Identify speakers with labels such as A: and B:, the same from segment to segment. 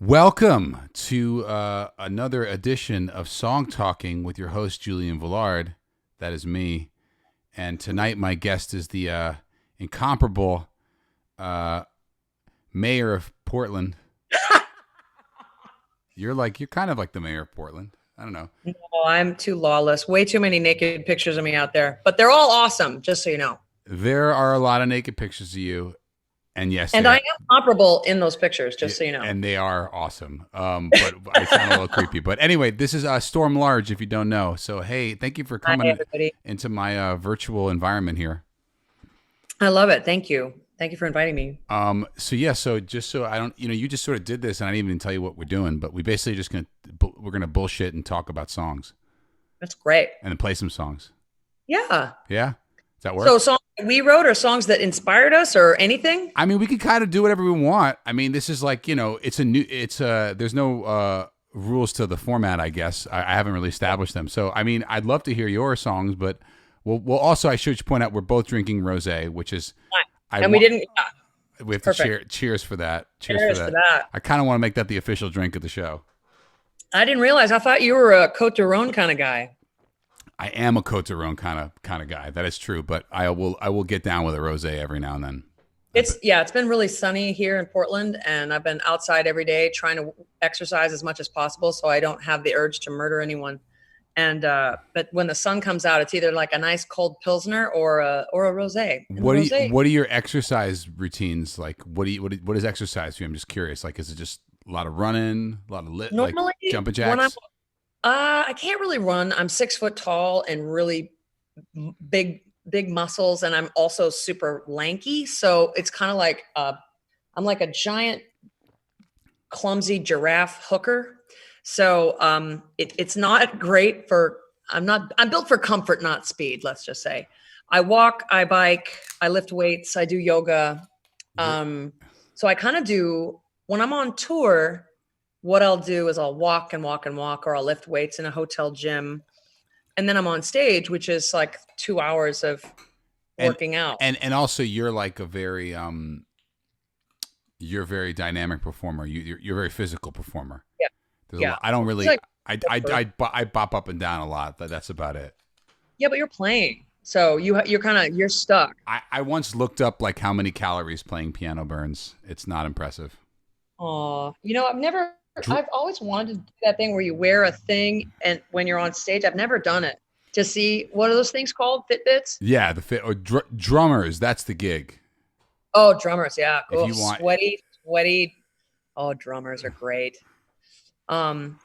A: Welcome to another edition of Songtalkin with your host, Julian Velard. That is me. And tonight my guest is the incomparable mayor of Portland. You're kind of like the mayor of Portland. I don't know.
B: No, I'm too lawless. Way too many naked pictures of me out there. But they're all awesome, just so you know.
A: There are a lot of naked pictures of you. And yes,
B: and I am comparable in those pictures, just so you know.
A: And they are awesome. But I sound a little creepy. But anyway, this is Storm Large, if you don't know. So, hey, thank you for coming into my virtual environment here.
B: I love it. Thank you. Thank you for inviting me.
A: So just so I don't, you just sort of did this, and I didn't even tell you what we're doing, but we basically we're gonna bullshit and talk about songs.
B: That's great.
A: And then play some songs.
B: Yeah.
A: Yeah. Does that work?
B: So songs we wrote or songs that inspired us or anything?
A: I mean, we could kind of do whatever we want. I mean, this is like, there's no rules to the format, I guess. I haven't really established them. So, I mean, I'd love to hear your songs, but we'll also, I should point out, we're both drinking rosé, which is...
B: we didn't...
A: We have to cheers for that. Cheers for that. I kind of want to make that the official drink of the show.
B: I didn't realize. I thought you were a Côte d'Aron kind of guy.
A: I am a Côte d'Aron kind of guy. That is true, but I will get down with a rosé every now and then.
B: It's been really sunny here in Portland, and I've been outside every day trying to exercise as much as possible so I don't have the urge to murder anyone. And but when the sun comes out, it's either like a nice cold pilsner or a rosé.
A: What are your exercise routines like? What is exercise for you? I'm just curious. Like, is it just a lot of running, a lot of
B: normally,
A: like jumping jacks?
B: I can't really run. I'm 6 foot tall and really big muscles, and I'm also super lanky. So it's kind of like I'm like a giant, clumsy giraffe hooker. So it's not great for. I'm built for comfort, not speed. Let's just say. I walk, I bike, I lift weights, I do yoga. So I kind of do when I'm on tour. What I'll do is I'll walk and walk and walk, or I'll lift weights in a hotel gym. And then I'm on stage, which is like 2 hours of working out. And
A: also you're like a very, you're a very dynamic performer. You're a very physical performer.
B: Yeah.
A: I don't really, like, I bop up and down a lot, but that's about it. Yeah,
B: but you're playing. So you're stuck.
A: I once looked up like how many calories playing piano burns. It's not impressive.
B: Oh, I've always wanted to do that thing where you wear a thing and when you're on stage. I've never done it. To see, what are those things called? Fitbits?
A: Yeah, drummers. That's the gig.
B: Oh, drummers. Yeah. Cool.
A: If you want...
B: Sweaty. Oh, drummers are great. So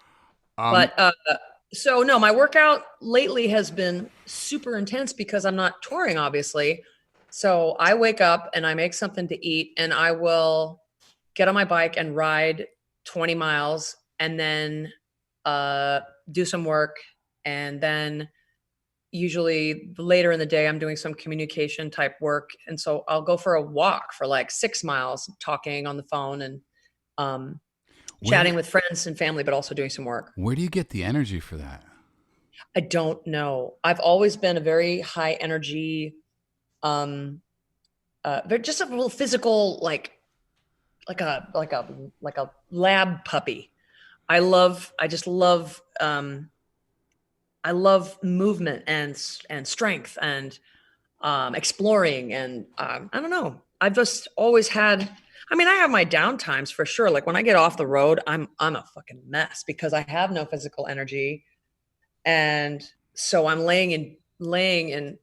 B: no, my workout lately has been super intense because I'm not touring, obviously. So I wake up and I make something to eat, and I will get on my bike and ride 20 miles and then do some work. And then usually later in the day, I'm doing some communication type work. And so I'll go for a walk for like 6 miles, talking on the phone and chatting with friends and family, but also doing some work.
A: Where do you get the energy for that?
B: I don't know. I've always been a very high energy, just a little physical, like a lab puppy. I just love movement and strength and exploring. And I don't know. I've just always had, I have my down times for sure. Like when I get off the road, I'm a fucking mess because I have no physical energy. And so I'm laying in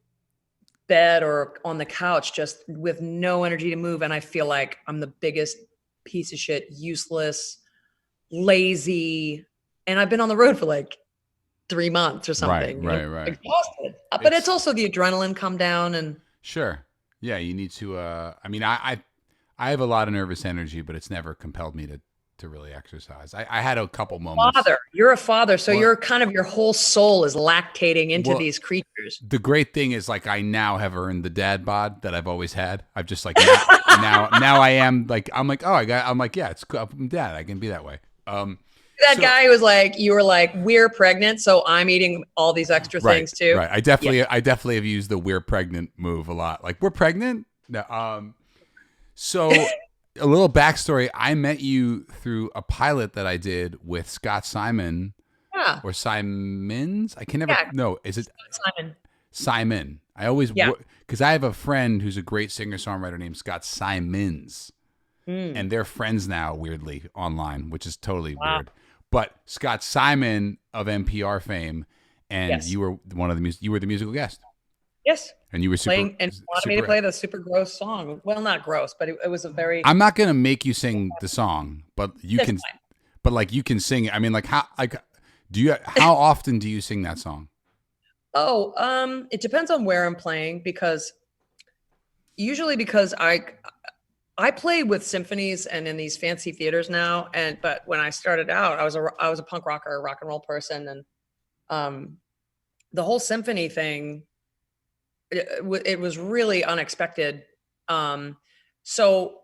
B: bed or on the couch just with no energy to move. And I feel like I'm the biggest piece of shit, useless, lazy. And I've been on the road for like 3 months or something.
A: Right.
B: Exhausted. But it's also the adrenaline come down and.
A: Sure. Yeah. You need to, I have a lot of nervous energy, but it's never compelled me to really exercise. I had a couple moments.
B: You're a father. So you're kind of, your whole soul is lactating into these creatures.
A: The great thing is like, I now have earned the dad bod that I've always had. I've just like, now I am like, I'm like, yeah, it's cool. I'm dad. I can be that way.
B: Guy was like, you were like, we're pregnant, so I'm eating all these extra things too.
A: Right. I definitely have used the we're pregnant move a lot. Like, we're pregnant? No. So a little backstory. I met you through a pilot that I did with Scott Simon
B: Yeah.
A: or Simons. I can never.
B: Yeah.
A: No, is it
B: Simon.
A: Simon? I always,
B: Yeah.
A: because I have a friend who's a great singer songwriter named Scott Simons,
B: Mm.
A: and they're friends now, weirdly online, which is totally
B: Wow.
A: weird. But Scott Simon of NPR fame, and
B: Yes.
A: you were one of the you were the musical guest,
B: Yes.
A: and you were
B: Playing and wanted me to play the super gross song. Well, not gross, but it was a very.
A: I'm not gonna make you sing the song, but you
B: That's
A: can.
B: fine.
A: But like you can sing it. I mean, like how often do you sing that song?
B: Oh, it depends on where I'm playing because usually because I play with symphonies and in these fancy theaters now. But when I started out, I was a punk rocker, a rock and roll person, and the whole symphony thing, it was really unexpected. So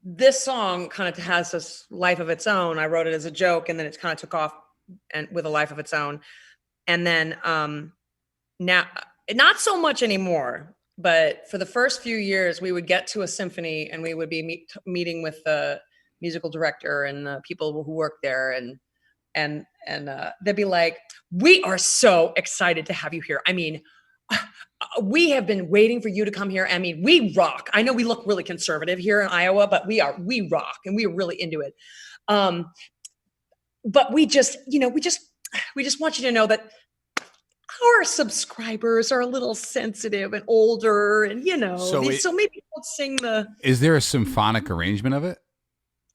B: this song kind of has this life of its own. I wrote it as a joke, and then it kind of took off and with a life of its own. And then now, not so much anymore. But for the first few years, we would get to a symphony, and we would be meeting with the musical director and the people who work there, and they'd be like, "We are so excited to have you here. I mean, we have been waiting for you to come here. I mean, we rock. I know we look really conservative here in Iowa, but we rock, and we are really into it. But we just want you to know that our subscribers are a little sensitive and older, and so maybe don't sing the."
A: Is there a symphonic arrangement of it?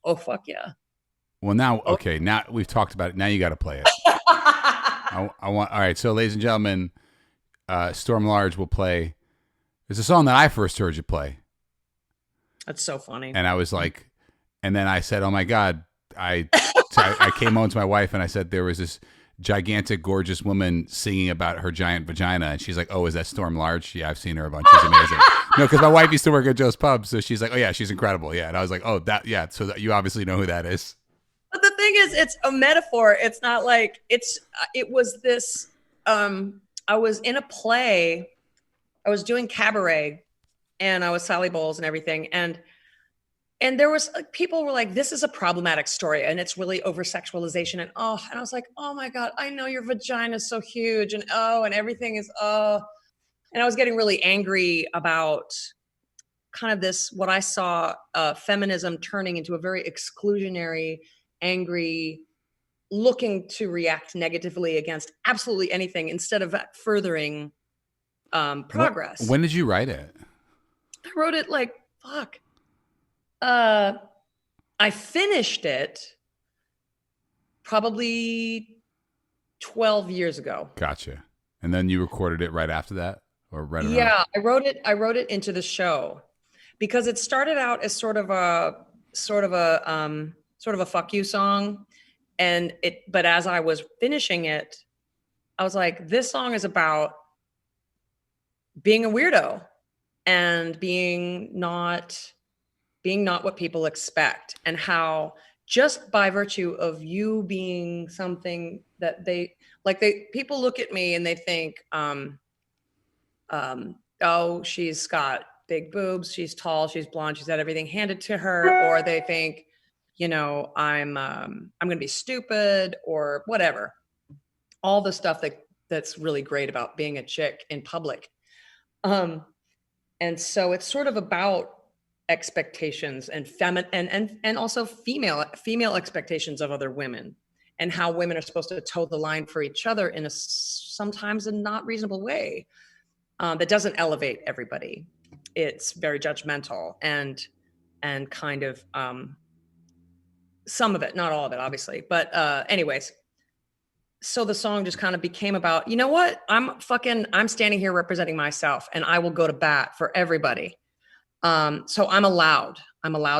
B: Oh fuck yeah!
A: Well, now okay, now we've talked about it. Now you got to play it. I want. All right, so ladies and gentlemen, Storm Large will play. It's a song that I first heard you play.
B: That's so funny.
A: And I was like, and then I said, "Oh my god!" I came home to my wife and I said there was this gigantic, gorgeous woman singing about her giant vagina, and she's like, "Oh, is that Storm Large?" Yeah, I've seen her a bunch. She's amazing. No, because my wife used to work at Joe's Pub, so she's like, "Oh yeah, she's incredible." Yeah, and I was like, "Oh, that yeah." So you obviously know who that is.
B: But the thing is, it's a metaphor. It's not like it's. It was this. I was in a play. I was doing cabaret, and I was Sally Bowles and everything, and there was people were like, "This is a problematic story, and it's really over sexualization." And I was like, "Oh my god, I know your vagina is so huge, and and everything is and I was getting really angry about kind of this what I saw feminism turning into a very exclusionary, angry, looking to react negatively against absolutely anything instead of furthering progress.
A: When did you write it?
B: I wrote it like fuck. I finished it probably 12 years ago.
A: Gotcha. And then you recorded it right after that, or right around?
B: Yeah, I wrote it into the show because it started out as sort of a fuck you song, but as I was finishing it, I was like, this song is about being a weirdo and being not what people expect, and how just by virtue of you being something that people look at me and they think, oh, she's got big boobs, she's tall, she's blonde, she's had everything handed to her, or they think, I'm going to be stupid or whatever. All the stuff that's really great about being a chick in public. And so it's sort of about expectations and and also female expectations of other women, and how women are supposed to toe the line for each other in sometimes a not reasonable way that doesn't elevate everybody. It's very judgmental and kind of some of it, not all of it, obviously. But anyways, so the song just kind of became about, you know what? I'm standing here representing myself, and I will go to bat for everybody. So I'm allowed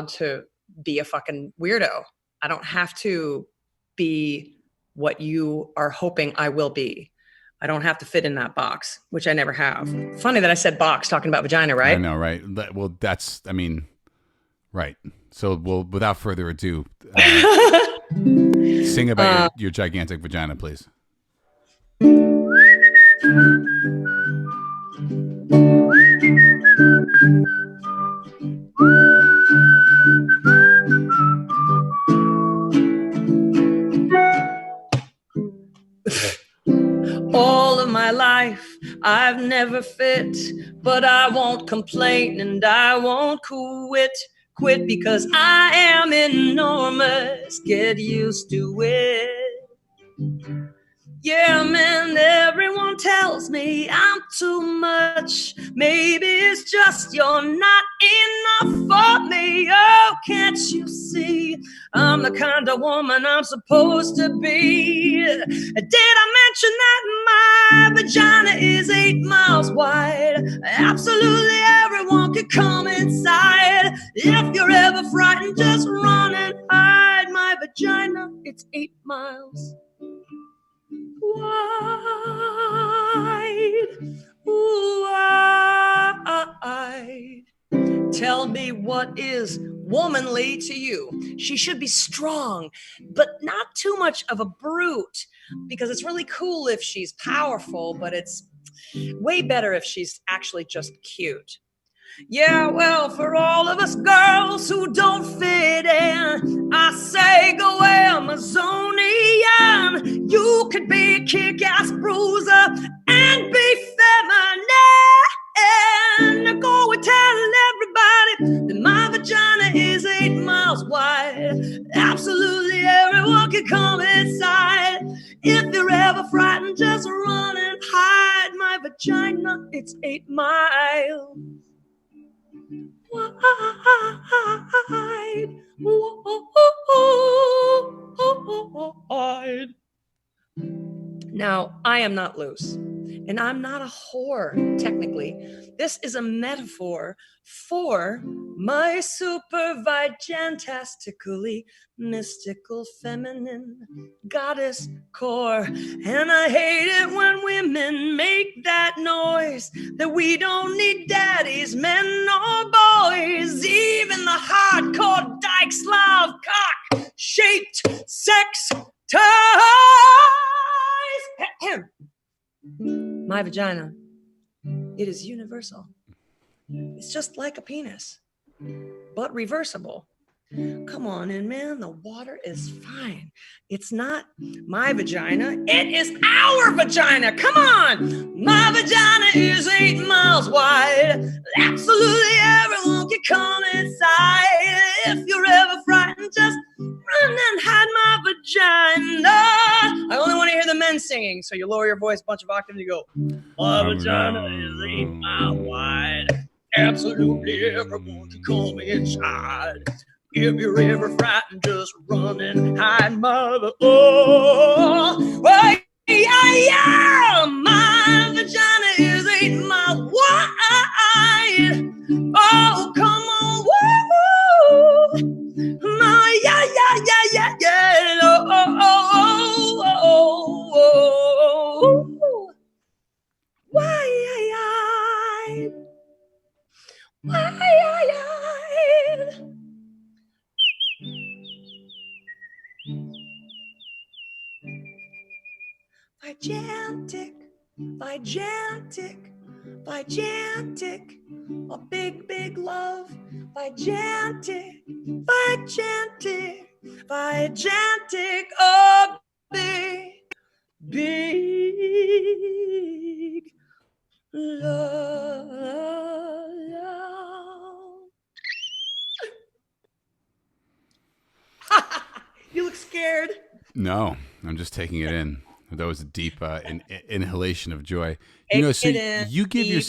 B: to be a fucking weirdo. I don't have to be what you are hoping I will be. I don't have to fit in that box, which I never have. Funny that I said box talking about vagina, right?
A: I know, right? Well, right. So, without further ado, sing about your gigantic vagina, please.
B: my life I've never fit, but I won't complain and I won't quit because I am enormous. Get used to it. Yeah, man, everyone tells me I'm too much. Maybe it's just you're not enough for me. Oh, can't you see? I'm the kind of woman I'm supposed to be. Did I mention that my vagina is 8 miles wide? Absolutely everyone can come inside. If you're ever frightened, just run and hide. My vagina, it's 8 miles wide, wide. Tell me, what is womanly to you? She should be strong, but not too much of a brute, because it's really cool if she's powerful, but it's way better if she's actually just cute. Yeah, well, for all of us girls who don't fit in, I say go Amazonian. You could be a kick-ass bruiser and be feminine. Go and tell everybody that my vagina is 8 miles wide. Absolutely everyone can come inside. If you're ever frightened, just run and hide. My vagina, it's 8 miles wide, wide. Now, I am not loose, and I'm not a whore, technically. This is a metaphor for my super vigantastically mystical feminine goddess core. And I hate it when women make that noise, that we don't need daddies, men or boys. Even the hardcore dykes love cock-shaped sex toys. My vagina, it is universal. It's just like a penis, but reversible. Come on in, man. The water is fine. It's not my vagina. It is our vagina. Come on. My vagina is 8 miles wide. Absolutely everyone can come inside. If you're ever frightened, just run and hide my vagina. I only want to hear the men singing, so you lower your voice a bunch of octaves and you go, my vagina is 8 miles wide. Absolutely everyone can come inside. If you're ever frightened, just run and hide, mother. Oh, yeah. My vagina is 8 miles wide. Oh, come on, woo. My, yeah. Oh. Wide. Gigantic, a big love, gigantic, a big love. You look scared.
A: No, I'm just taking it in. That was a deep inhalation of joy. You know, so you give your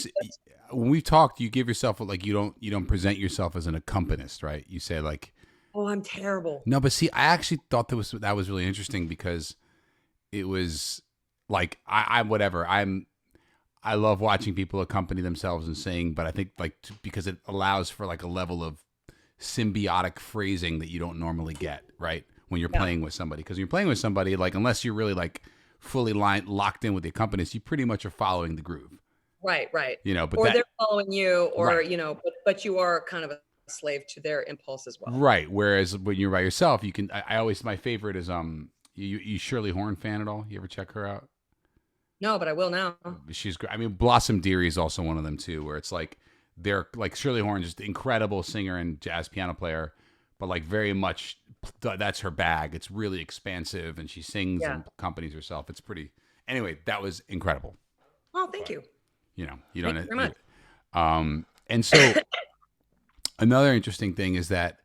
A: when we've talked, you give yourself like you don't present yourself as an accompanist, right? You say like,
B: "Oh, I'm terrible."
A: No, but see, I actually thought that was really interesting because it was like I love watching people accompany themselves and sing, but I think like because it allows for like a level of symbiotic phrasing that you don't normally get, right? When you're playing with somebody, because when you're playing with somebody, like unless you're really like fully locked in with the accompanist, you pretty much are following the groove.
B: Right.
A: You know, but
B: or they're following you, or
A: right.
B: you know, but you are kind of a slave to their impulse as well.
A: Right. Whereas when you're by yourself, you can. I always my favorite is you Shirley Horn fan at all? You ever check her out?
B: No, but I will now.
A: She's great. I mean, Blossom Dearie is also one of them too, where it's like they're like Shirley Horn, just incredible singer and jazz piano player, but like very much that's her bag. It's really expansive, and she sings and accompanies herself. It's pretty. Anyway, that was incredible.
B: Oh, thank
A: but
B: you.
A: you
B: Thank
A: don't.
B: you very much.
A: And so another interesting thing is that,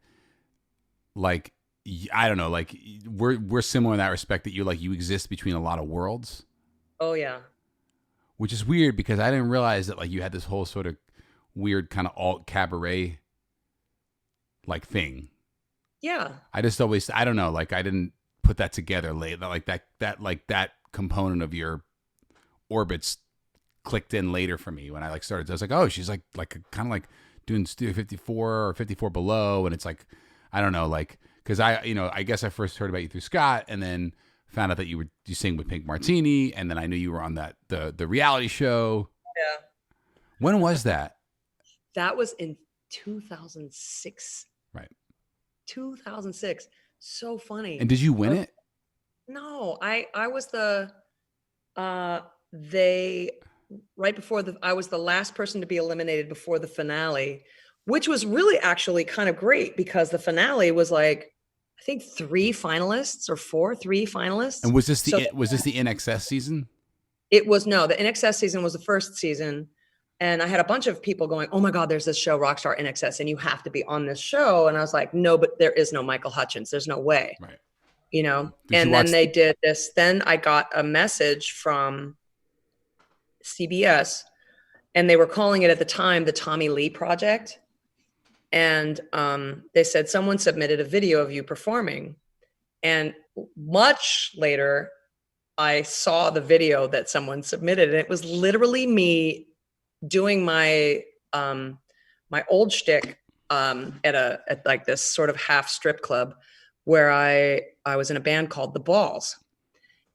A: like, I don't know, like we're similar in that respect that you exist between a lot of worlds,
B: Oh yeah.
A: which is weird because I didn't realize that like you had this whole sort of weird kind of alt cabaret like thing.
B: Yeah.
A: I just always, I don't know, like I didn't put that together late, like that component of your orbits clicked in later for me when I like started. I was like, oh, she's like kind of like doing Studio 54 or 54 Below, and it's like, I don't know, like because I guess I first heard about you through Scott, and then found out that you sing with Pink Martini, and then I knew you were on that the reality show.
B: Yeah.
A: When was that?
B: That was in 2006.
A: Right.
B: 2006. So funny.
A: And did you win it?
B: No, I was they right before I was the last person to be eliminated before the finale, which was really actually kind of great because the finale was like I think three finalists.
A: And was this
B: So
A: the NXS season?
B: it was no, the NXS season was the first season. And I had a bunch of people going, oh my God, there's this show, Rockstar NXS, and you have to be on this show. And I was like, no, but there is no Michael Hutchins. There's no way.
A: Right.
B: And then they did this. Then I got a message from CBS, and they were calling it at the time the Tommy Lee Project. And they said, someone submitted a video of you performing. And much later, I saw the video that someone submitted, and it was literally me doing my my old shtick at like this sort of half strip club where I was in a band called The Balls,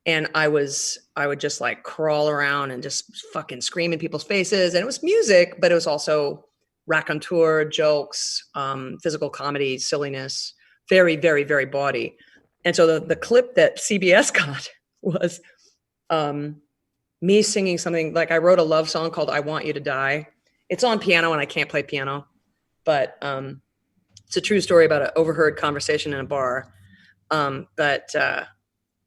B: and I would just like crawl around and just fucking scream in people's faces, and it was music, but it was also raconteur, jokes, physical comedy, silliness, very very very bawdy. And so the clip that CBS got was me singing something like I wrote a love song called I Want You to Die. It's on piano and I can't play piano, but it's a true story about an overheard conversation in a bar. But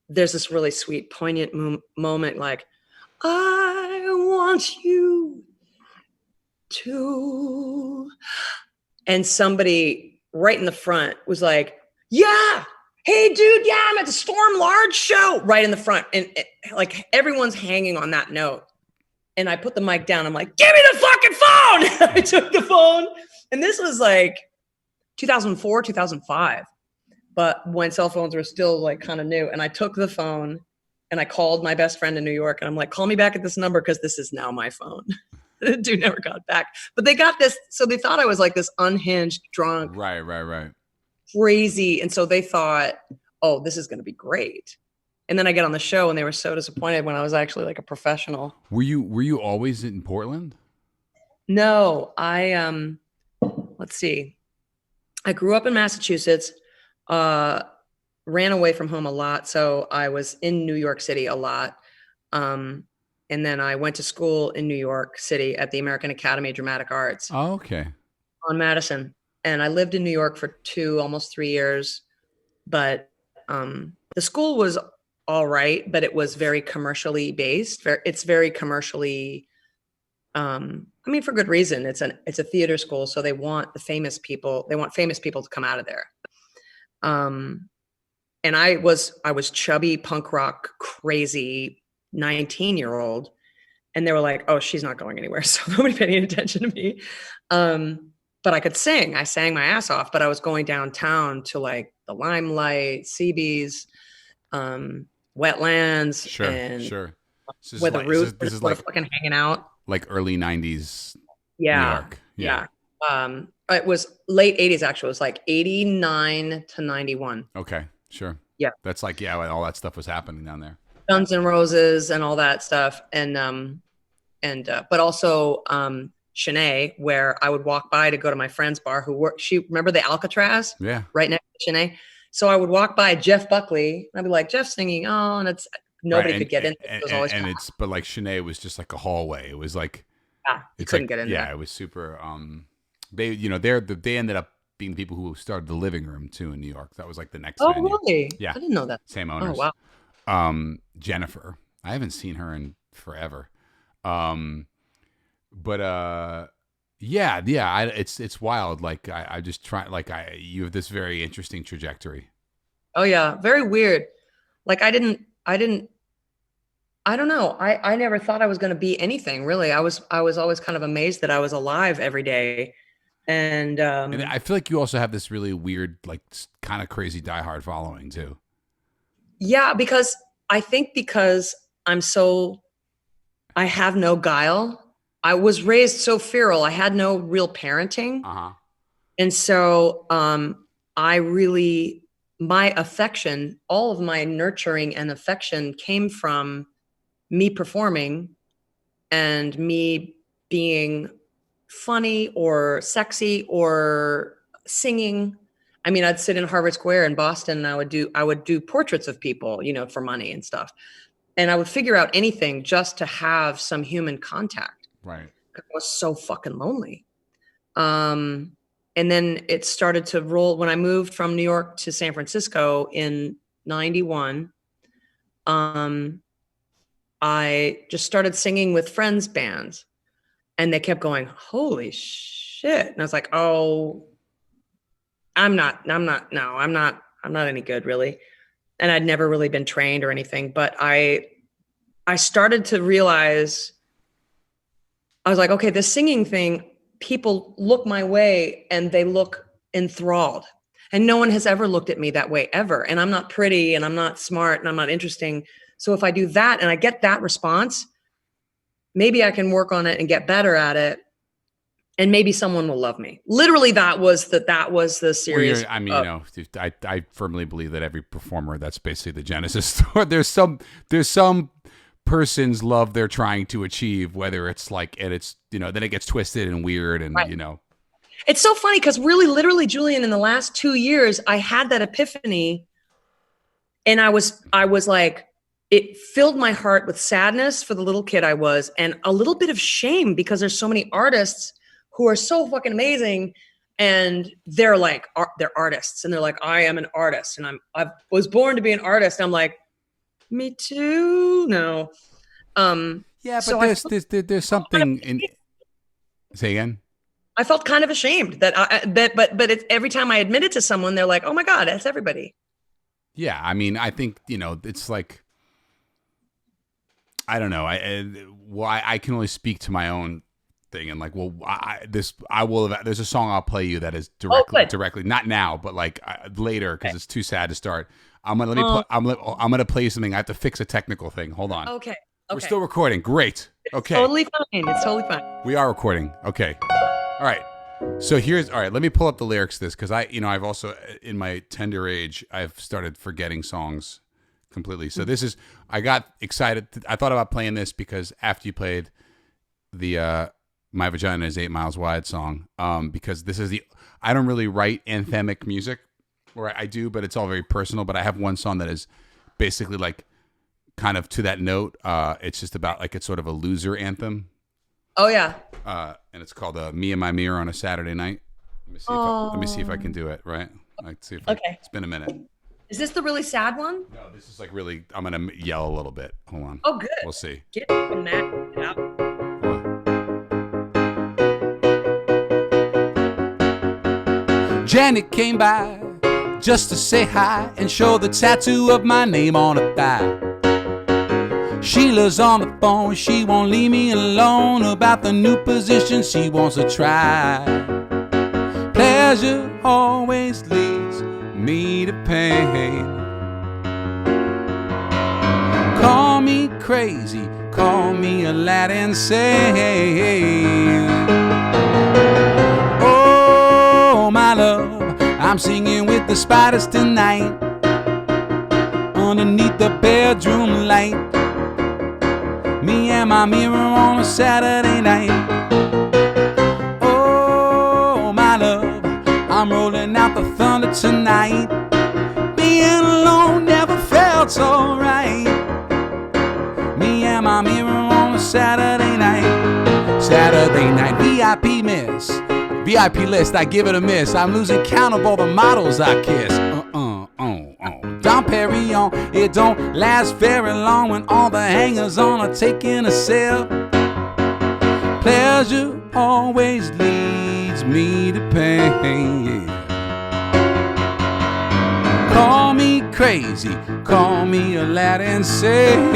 B: there's this really sweet, poignant moment like, I want you to, and somebody right in the front was like, yeah, hey dude, yeah, I'm at the Storm Large show, right in the front. And like everyone's hanging on that note. And I put the mic down. I'm like, give me the fucking phone. I took the phone. And this was like 2004, 2005. But when cell phones were still like kind of new. And I took the phone and I called my best friend in New York. And I'm like, call me back at this number because this is now my phone. The dude never got back. But they got this. So they thought I was like this unhinged, drunk.
A: Right.
B: Crazy. And so they thought, oh, this is going to be great. And then I get on the show and they were so disappointed when I was actually like a professional.
A: Were you always in Portland?
B: No, let's see. I grew up in Massachusetts, ran away from home a lot. So I was in New York City a lot. And then I went to school in New York City at the American Academy of Dramatic Arts.
A: Oh, okay.
B: On Madison. And I lived in New York for almost 3 years. But the school was all right, but it was very commercially based. It's very commercially, I mean, for good reason. It's a theater school, so they want famous people to come out of there. And I was chubby, punk rock, crazy 19-year-old, and they were like, "Oh, she's not going anywhere." So nobody paid any attention to me. But I could sing. I sang my ass off. But I was going downtown to like the Limelight, CB's, Wetlands,
A: Sure.
B: Where the Roots is like fucking hanging out.
A: Like early 90s New
B: Yeah.
A: York.
B: Yeah. It was late 80s, actually. It was like 89 to 91.
A: Okay, sure.
B: Yeah.
A: That's like, yeah, all that stuff was happening down there.
B: Guns N' Roses and all that stuff. And but also Shanae, where I would walk by to go to my friend's bar remember the Alcatraz?
A: Yeah.
B: Right next to Shanae. So I would walk by Jeff Buckley. And I'd be like, Jeff singing, oh, and it's nobody could get in. It was always
A: but like Shanae was just like a hallway. It was like,
B: you couldn't get in there.
A: Yeah, it was super. They they ended up being the people who started the Living Room too in New York. That was like the next.
B: Oh,
A: venue.
B: really?
A: Yeah,
B: I didn't know that.
A: Same owners.
B: Oh, wow.
A: Jennifer, I haven't seen her in forever. But yeah, it's wild. Like I just try. Like you have this very interesting trajectory.
B: Oh yeah, very weird. Like I don't know. I never thought I was going to be anything really. I was always kind of amazed that I was alive every day. And
A: And I feel like you also have this really weird, like kind of crazy diehard following too.
B: yeah, because I think because I have no guile. I was raised so feral. I had no real parenting.
A: Uh-huh.
B: And so I really, my affection, all of my nurturing and affection came from me performing and me being funny or sexy or singing. I mean, I'd sit in Harvard Square in Boston and I would do portraits of people, you know, for money and stuff. And I would figure out anything just to have some human contact.
A: Right.
B: I was so fucking lonely. And then it started to roll when I moved from New York to San Francisco in 91. I just started singing with friends' bands and they kept going, holy shit. And I was like, oh, I'm not any good really. And I'd never really been trained or anything, but I started to realize, I was like, okay, this singing thing, people look my way and they look enthralled. And no one has ever looked at me that way ever. And I'm not pretty and I'm not smart and I'm not interesting. So if I do that and I get that response, maybe I can work on it and get better at it. And maybe someone will love me. Literally, that was the series.
A: Well, I mean, you know, I firmly believe that every performer, that's basically the genesis story. There's some person's love they're trying to achieve, whether it's like, and it's, you know, then it gets twisted and weird and, right. You know.
B: It's so funny because really, literally, Julian, in the last 2 years, I had that epiphany and I was like, it filled my heart with sadness for the little kid I was and a little bit of shame because there's so many artists who are so fucking amazing and they're like, they're artists and they're like, I am an artist and I was born to be an artist. And I'm like, me too. No.
A: Yeah, but so there's something in. Say again.
B: I felt kind of ashamed but it's every time I admit it to someone, they're like, oh my God, that's everybody.
A: Yeah. I mean, I think, you know, it's like, I don't know. I can only speak to my own thing and like, well, there's a song I'll play you that is directly, not now, but like later because it's too sad to start. I'm gonna play you something. I have to fix a technical thing. Hold on.
B: Okay.
A: We're still recording. Great. Okay.
B: It's totally fine.
A: We are recording. Okay. All right. So all right. Let me pull up the lyrics to this because I've also in my tender age I've started forgetting songs completely. So this is, I got excited. I thought about playing this because after you played the My Vagina is 8 Miles Wide song, because this is I don't really write anthemic music, or I do, but it's all very personal. But I have one song that is basically like kind of to that note. It's just about like, it's sort of a loser anthem.
B: Oh yeah.
A: And it's called Me and My Mirror on a Saturday Night. Let me see if I can do it right. Let's see if it's been a minute.
B: Is this the really sad one?
A: No, this is like really, I'm going to yell a little bit. Hold on.
B: Oh, good.
A: We'll see.
B: Get from that out.
A: Janet came by just to say hi and show the tattoo of my name on her thigh. Sheila's on the phone, she won't leave me alone about the new position she wants to try. Pleasure always leads me to pain. Call me crazy, call me a lad insane. Oh, my love, I'm singing with the spiders tonight underneath the bedroom light. Me and my mirror on a Saturday night. Oh, my love, I'm rolling out the thunder tonight. Being alone never felt so right. Me and my mirror on a Saturday night. Saturday night, VIP miss. VIP list, I give it a miss. I'm losing count of all the models I kiss. Dom Perignon, it don't last very long when all the hangers on are taking a sip. Pleasure always leads me to pain, yeah. Call me crazy, call me a lad insane.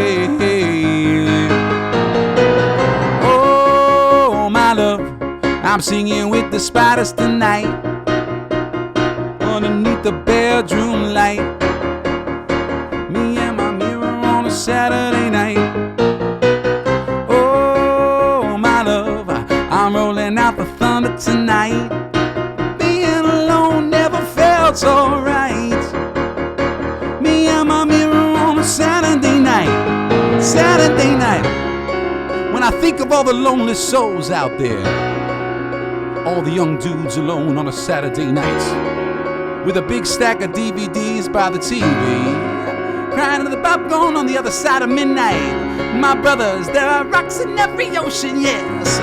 A: Oh, my love, I'm singing with the spiders tonight, underneath the bedroom light. Me and my mirror on a Saturday night. Oh, my love, I'm rolling out the thunder tonight. Being alone never felt so right. Me and my mirror on a Saturday night. Saturday night. When I think of all the lonely souls out there, all the young dudes alone on a Saturday night, with a big stack of DVDs by the TV, crying to the popcorn on the other side of midnight. My brothers, there are rocks in every ocean, yes.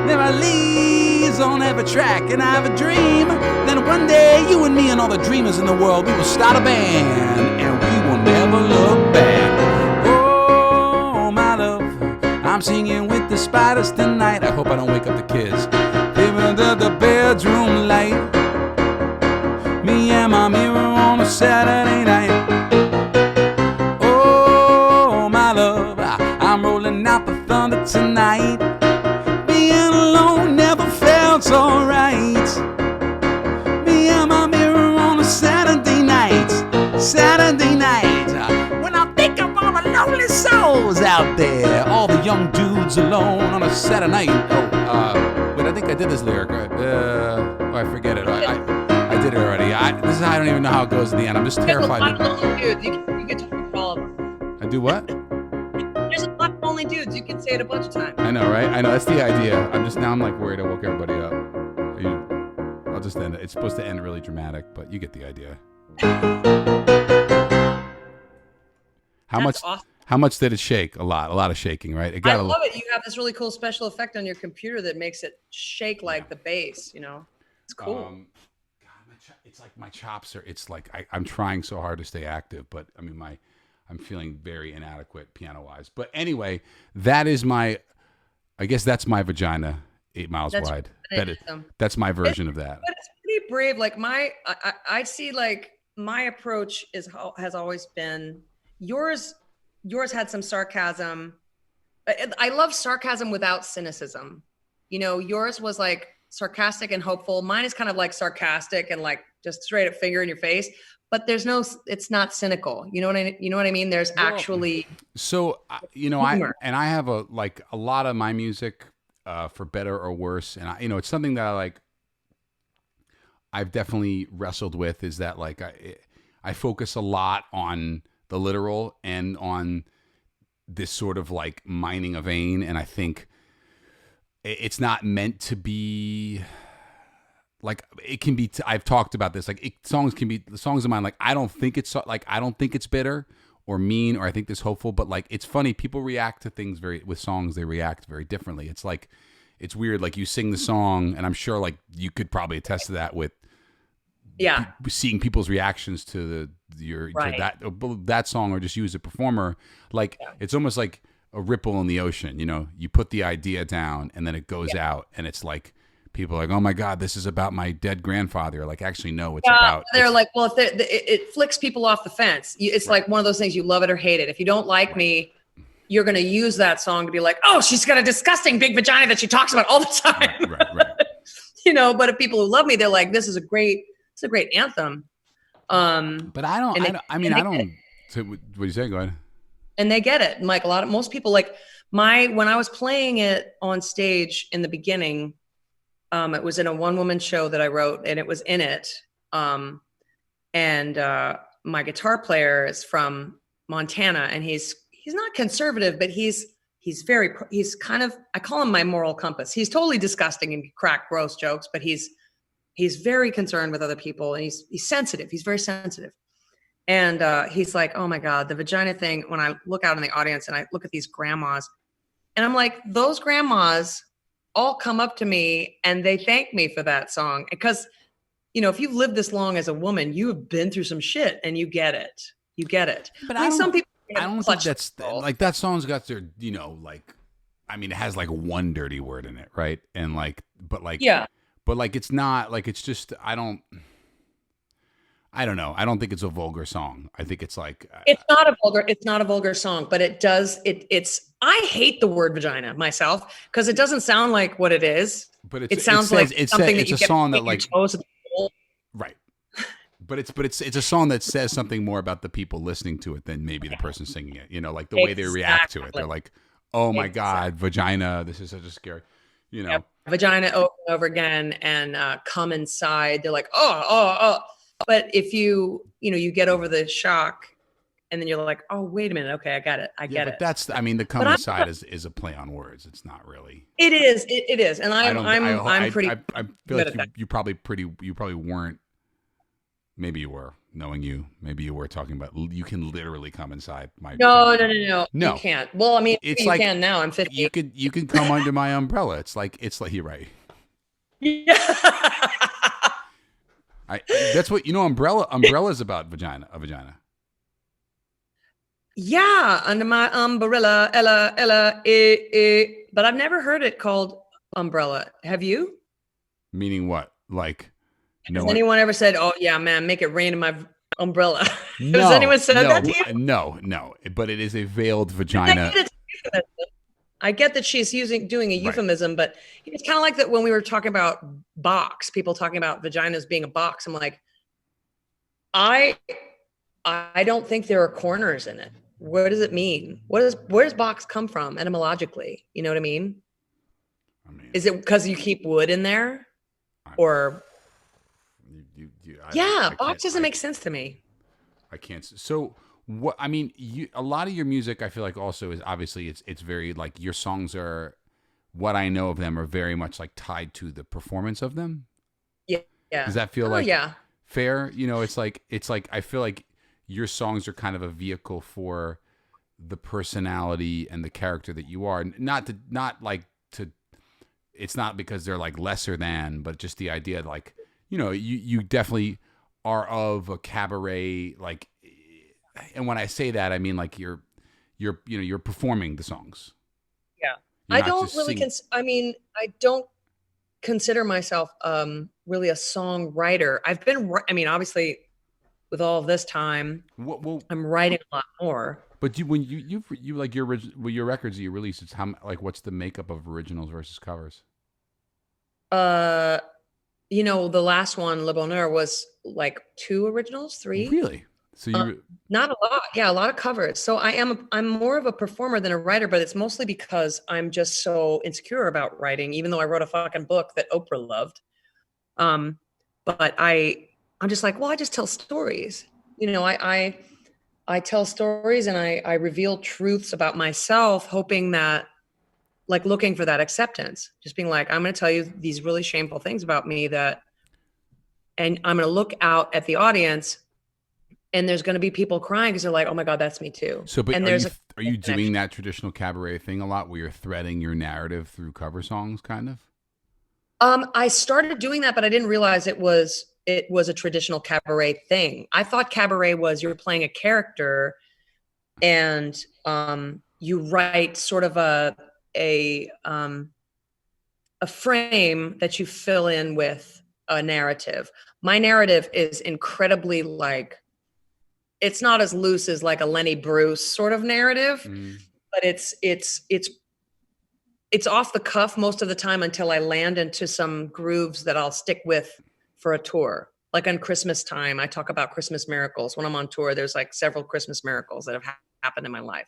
A: There are leaves on every track, and I have a dream that one day you and me and all the dreamers in the world, we will start a band, and we will never look back. Oh, my love, I'm singing with the spiders tonight. I hope I don't wake up the kids. Even under the bedroom light, me and my mirror on a Saturday night. Oh, my love, I'm rolling out the thunder tonight. Being alone never felt so right. Me and my mirror on a Saturday night. Saturday night. When I think of all the lonely souls out there, all the young dudes alone on a Saturday night. Oh, wait, I think I did this lyric. I forget it. I did it already. This is how I don't even know how it goes at the end. I'm just terrified.
B: There's a lot of lonely dudes. You can talk about all of them.
A: I do what?
B: There's a lot of lonely dudes. You can say it a bunch of times.
A: I know, right? I know, that's the idea. I'm like worried I woke everybody up. I'll just end it. It's supposed to end really dramatic, but you get the idea.
B: Awesome.
A: How much did it shake? A lot of shaking, right?
B: I love it. You have this really cool special effect on your computer that makes it shake like the bass, you know? It's cool.
A: God, it's like my chops are, it's like, I'm trying so hard to stay active, but I mean, I'm feeling very inadequate piano-wise. But anyway, I guess that's my vagina, 8 miles wide. That's my version of that.
B: But it's pretty brave. Like I see like my approach has always been yours had some sarcasm. I love sarcasm without cynicism. You know, yours was like sarcastic and hopeful. Mine is kind of like sarcastic and like just straight up finger in your face. But it's not cynical. You know what I mean? There's actually. So,
A: humor. I have a lot of my music, for better or worse. And it's something that I've definitely wrestled with, is that like, I focus a lot on the literal and on this sort of like mining a vein. And I think it's not meant to be like, it can be, I've talked about this, like songs of mine. Like, I don't think it's bitter or mean, or I think this hopeful, but like, it's funny. People react to things with songs, they react very differently. It's like, it's weird. Like you sing the song, and I'm sure like you could probably attest to that with seeing people's reactions to that song, or just you as a performer. Like, it's almost like a ripple in the ocean. You put the idea down, and then it goes out, and it's like, people are like, oh my God, this is about my dead grandfather. Like, actually, no, it's about.
B: They're like, well, it flicks people off the fence. It's like one of those things, you love it or hate it. If you don't like me, you're going to use that song to be like, oh, she's got a disgusting big vagina that she talks about all the time. Right. But if people who love me, they're like, it's a great anthem.
A: But I don't. So what do you say? Go ahead.
B: And they get it. And like most people, like when I was playing it on stage in the beginning. It was in a one-woman show that I wrote, and it was in it. And my guitar player is from Montana, and he's not conservative, but he's kind of, I call him my moral compass. He's totally disgusting and crack gross jokes, but he's very concerned with other people, and he's sensitive. He's very sensitive. And he's like, oh my God, the vagina thing. When I look out in the audience and I look at these grandmas, and I'm like, those grandmas all come up to me and they thank me for that song, because if you've lived this long as a woman, you have been through some shit, and you get it. But some people,
A: I don't think that's like, that song's got their, I mean, it has like one dirty word in it, right? And like,
B: Yeah.
A: but like, it's not like it's just. I don't know. I don't think it's a vulgar song. I think it's like,
B: It's not a vulgar song, but it does it's I hate the word vagina myself because it doesn't sound like what it is.
A: but
B: It sounds like something that
A: it's
B: you
A: a
B: get
A: song that
B: between your
A: like
B: toes and the hole.
A: right. But it's a song that says something more about the people listening to it than maybe the person singing it. You know, like the way they react to it. They're like, "Oh my god, vagina! This is such a scary." You know,
B: Yep. Vagina over and over again, and come inside. They're like, oh, oh, oh. But if you get over the shock, and then you're like, oh, wait a minute, okay, I got it, I
A: yeah.
B: get
A: But
B: it.
A: that's I mean, the come
B: But
A: inside is a play on words. It's not really.
B: it is, and
A: I don't.
B: I'm pretty
A: I feel
B: good
A: like
B: at that.
A: you probably weren't. Maybe you were, knowing you. Maybe you were talking about you can literally come inside my
B: No,
A: vagina.
B: no, no, no, you
A: No,
B: can't. Well, I mean,
A: it's
B: you
A: like
B: can now. I'm 50.
A: you can come under my umbrella. It's like you're right.
B: Yeah.
A: That's what umbrella is about a vagina.
B: Yeah, under my umbrella, Ella, but I've never heard it called umbrella. Have you?
A: Meaning what? Like no
B: Has
A: one.
B: anyone ever said, "Oh yeah, man, make it rain in my umbrella"? Has
A: No,
B: anyone said that to you?
A: no. But it is a veiled
B: I
A: vagina.
B: get it's a euphemism. I get that she's doing a
A: Right.
B: euphemism, but it's kind of like that when we were talking about box, people talking about vaginas being a box. I'm like, I I don't think there are corners in it. What does it mean? Where does box come from etymologically? You know what I mean?
A: I mean,
B: Is it because you keep wood in there,
A: I,
B: or yeah,
A: I can't.
B: box doesn't make sense to me.
A: I can't. So what? I mean, a lot of your music, I feel like, also is obviously it's very like your songs are. What I know of them are very much like tied to the performance of them.
B: Yeah, yeah.
A: Does that feel
B: Oh
A: like
B: yeah.
A: fair? You know, it's like I feel like your songs are kind of a vehicle for the personality and the character that you are. Not like to. It's not because they're like lesser than, but just the idea like you definitely are of a cabaret like, and when I say that I mean like you're performing the songs.
B: Yeah.
A: You're
B: I
A: not
B: don't
A: just
B: really
A: singing.
B: I mean, I don't consider myself really a songwriter. I mean, obviously with all of this time,
A: Well,
B: I'm writing a lot more.
A: but when you like your records that you release, it's how like what's the makeup of originals versus covers?
B: Uh the last one, Le Bonheur, was like 2 originals, 3.
A: Really? So
B: Um,
A: you
B: Not a lot. Yeah, a lot of covers. So I'm more of a performer than a writer, but it's mostly because I'm just so insecure about writing, even though I wrote a fucking book that Oprah loved. Um, but I'm just like, well, I just tell stories. I tell stories, and I reveal truths about myself, hoping that, like, looking for that acceptance, just being like, I'm going to tell you these really shameful things about me and I'm going to look out at the audience, and there's going to be people crying because they're like, oh my God, that's me too.
A: so but
B: And there's a
A: are you doing
B: connection.
A: that traditional cabaret thing a lot where you're threading your narrative through cover songs kind of?
B: I started doing that, but I didn't realize it was a traditional cabaret thing. I thought cabaret was you're playing a character, and you write sort of a frame that you fill in with a narrative. My narrative is incredibly, like, it's not as loose as like a Lenny Bruce sort of narrative,
A: Mm.
B: but it's off the cuff most of the time until I land into some grooves that I'll stick with for a tour. Like on Christmas time, I talk about Christmas miracles. When I'm on tour, there's like several Christmas miracles that have happened in my life.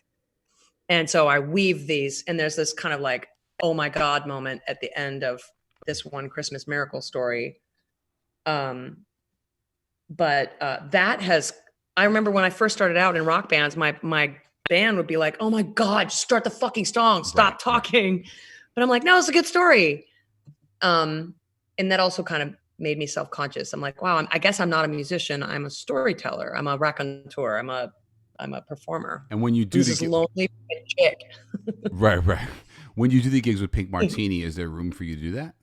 B: And so I weave these, and there's this kind of like, oh my God moment at the end of this one Christmas miracle story. But I remember when I first started out in rock bands, my band would be like, oh my God, just start the fucking song, stop talking. But I'm like, no, it's a good story. And that also kind of made me self-conscious. I'm like, wow, I guess I'm not a musician. I'm a storyteller. I'm a raconteur. I'm a performer.
A: And when you do
B: Who's this lonely chick?
A: right. When you do the gigs with Pink Martini, is there room for you to do that?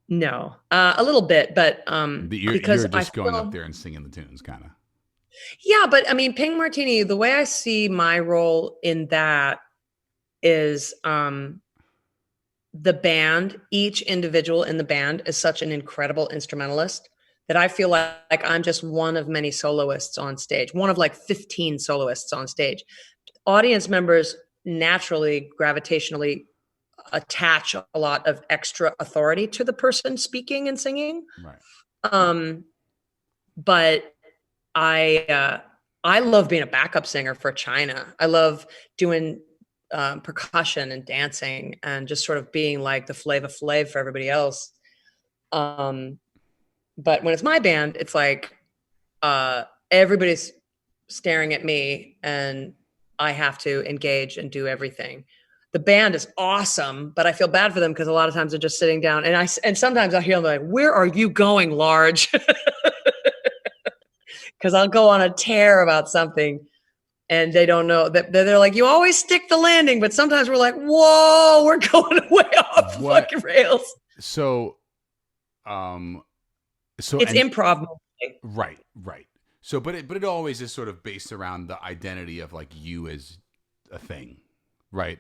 B: No, a little bit, but because
A: you're just going up there and singing the tunes, kind of.
B: Yeah, but I mean, Pink Martini, the way I see my role in that is the band, each individual in the band is such an incredible instrumentalist that I feel like I'm just one of many soloists on stage, one of like 15 soloists on stage. Audience members naturally, gravitationally attach a lot of extra authority to the person speaking and singing.
A: Right.
B: But I love being a backup singer for China. I love doing percussion and dancing and just sort of being like the Flava Flav for everybody else. But when it's my band, it's like everybody's staring at me and I have to engage and do everything. The band is awesome, but I feel bad for them because a lot of times they're just sitting down and sometimes I'll hear them like, "Where are you going, Large?" Because I'll go on a tear about something and they don't know that they're like, "You always stick the landing," but sometimes we're like, "Whoa, we're going way off the fucking rails."
A: So
B: it's improv mostly.
A: Right. So, but it always is sort of based around the identity of like you as a thing, right?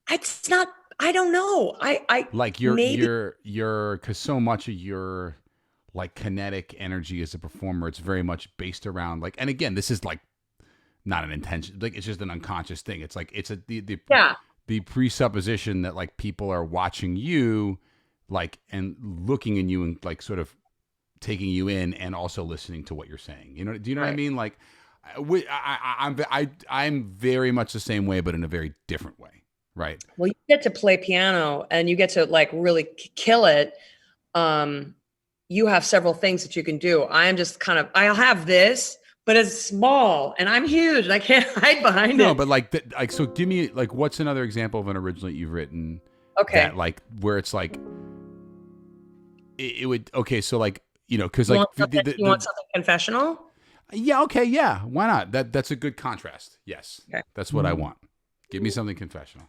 B: It's not. I don't know. I
A: like you're because so much of your like kinetic energy as a performer, it's very much based around like, and again, this is like not an intention, like it's just an unconscious thing. It's like it's the presupposition that like people are watching you, like and looking in you and like sort of taking you in and also listening to what you're saying. You know, do you know what I mean? Like, I'm very much the same way, but in a very different way, right?
B: Well, you get to play piano and you get to like really kill it. You have several things that you can do. I am just kind of, I'll have this, but it's small and I'm huge. I can't hide behind it.
A: No, but like, so give me like, what's another example of an original that you've written?
B: Okay.
A: That like, where it's like, it would, okay. So like, you know, cause like,
B: you want something confessional?
A: Yeah. Okay. Yeah. Why not? That's a good contrast. Yes.
B: Okay.
A: That's what I want. Give me something confessional.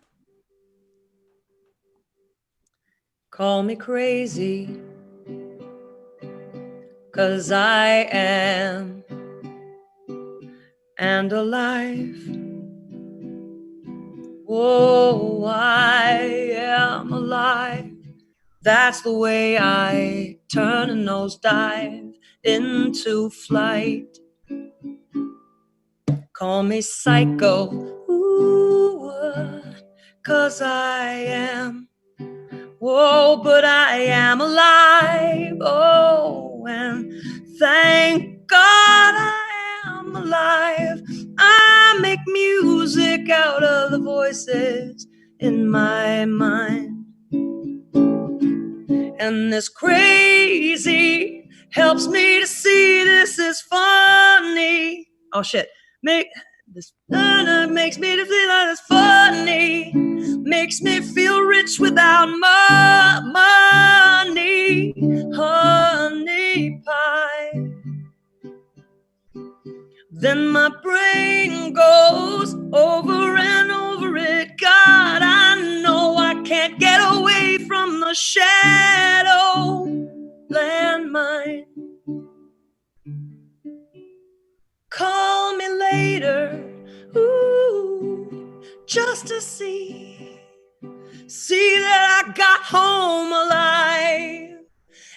B: Call me crazy, 'cause I am and alive. Oh, I am alive. That's the way I turn a nosedive into flight. Call me psycho, ooh, 'cause I am. Whoa, but I am alive. Oh, and thank God I am alive. I make music out of the voices in my mind. And this crazy helps me to see this is funny. Oh shit. This makes me to feel that it's funny. Makes me feel rich without money. Honey pie. Then my brain goes over and over it. God, I know I can't get away from the shadow landmine. Call me later, ooh, just to see that I got home alive.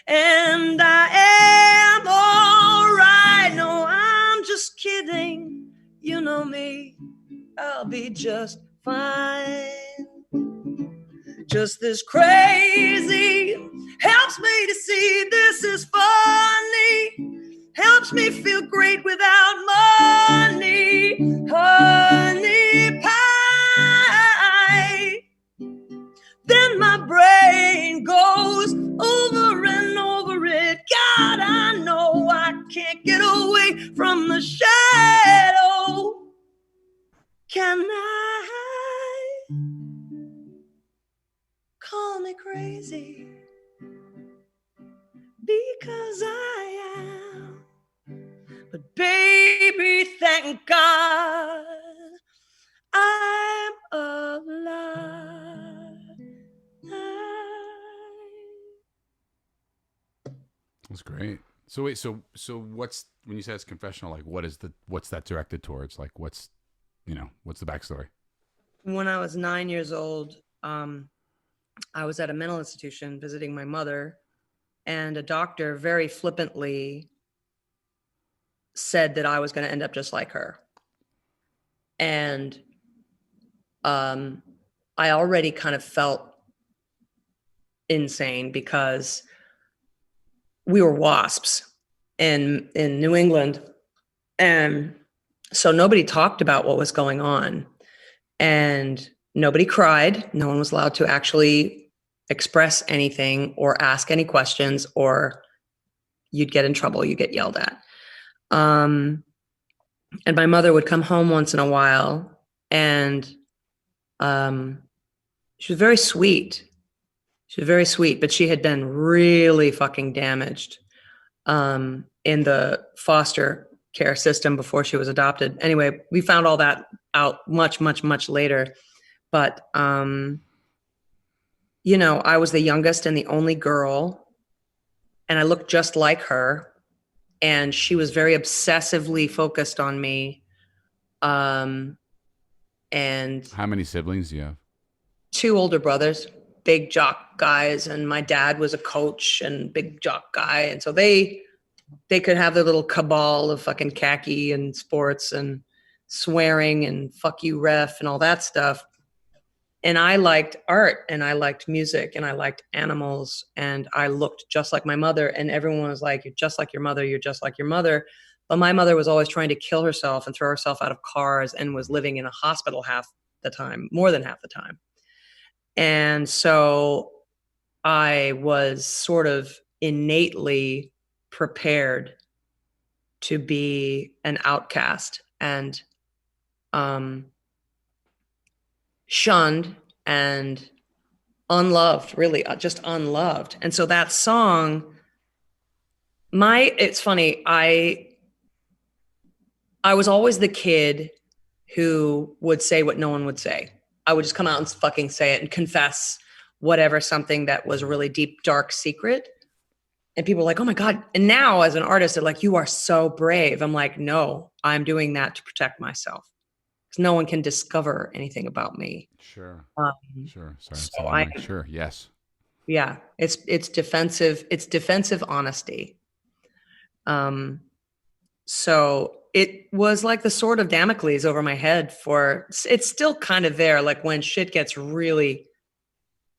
B: And I am all right. No, I'm just kidding. You know me, I'll be just fine. Just this crazy helps me to see this is funny. Helps me feel great without money. Honey pie. Then my brain goes over and over it. God, I know I can't get away from the shadow. Can I? Call me crazy, because I am. But baby, thank God I'm alive.
A: That's great. So wait, so what's, when you say it's confessional, like what's that directed towards? Like what's the backstory?
B: when I was 9 years old, I was at a mental institution visiting my mother, and a doctor very flippantly said that I was going to end up just like her. And I already kind of felt insane because we were wasps in New England. And so nobody talked about what was going on. And nobody cried. No one was allowed to actually express anything or ask any questions, or you'd get in trouble, you get yelled at. And my mother would come home once in a while, and she was very sweet. She was very sweet, but she had been really fucking damaged in the foster care system before she was adopted. Anyway, we found all that out much, much, much later. But, you know, I was the youngest and the only girl, and I looked just like her. And she was very obsessively focused on me. And
A: How many siblings do you have?
B: two older brothers, big jock guys, and my dad was a coach and big jock guy. And so they could have their little cabal of fucking khaki and sports and swearing and fuck you ref and all that stuff. And I liked art and I liked music and I liked animals and I looked just like my mother. And everyone was like, you're just like your mother. You're just like your mother. But my mother was always trying to kill herself and throw herself out of cars and was living in a hospital half the time, more than half the time. And so I was sort of innately prepared to be an outcast and shunned and unloved, really, just unloved. And so that song, it's funny, I was always the kid who would say what no one would say. I would just come out and fucking say it and confess whatever, something that was a really deep, dark secret. And people were like, oh my God. And now as an artist, they're like, you are so brave. I'm like, no, I'm doing that to protect myself. Because no one can discover anything about me.
A: Sure.
B: Um,
A: Sure. Sorry, it's
B: so
A: alarming. Sure. Yes.
B: yeah, it's defensive honesty. So it was like the sword of Damocles over my head it's still kind of there. Like when shit gets really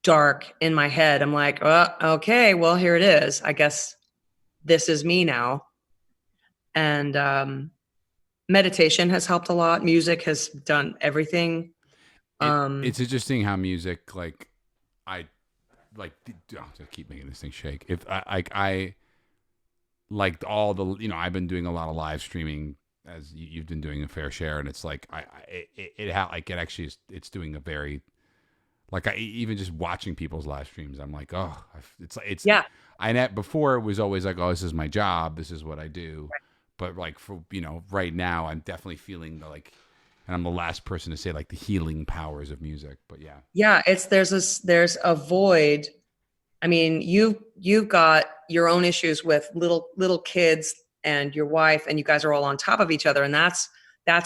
B: dark in my head, I'm like, oh, okay, well, here it is. I guess this is me now. And meditation has helped a lot. Music has done everything.
A: It's interesting how music, like, I like, oh, I keep making this thing shake. If I like all the, I've been doing a lot of live streaming as you've been doing a fair share. And it's like, like it actually is, it's doing a very, like even just watching people's live streams, I'm like, oh, it's,
B: Yeah.
A: Before it was always like, oh, this is my job. This is what I do. But like for, right now I'm definitely feeling the like, and I'm the last person to say like the healing powers of music, but yeah.
B: Yeah. There's a void. I mean, you've got your own issues with little kids and your wife, and you guys are all on top of each other. And that's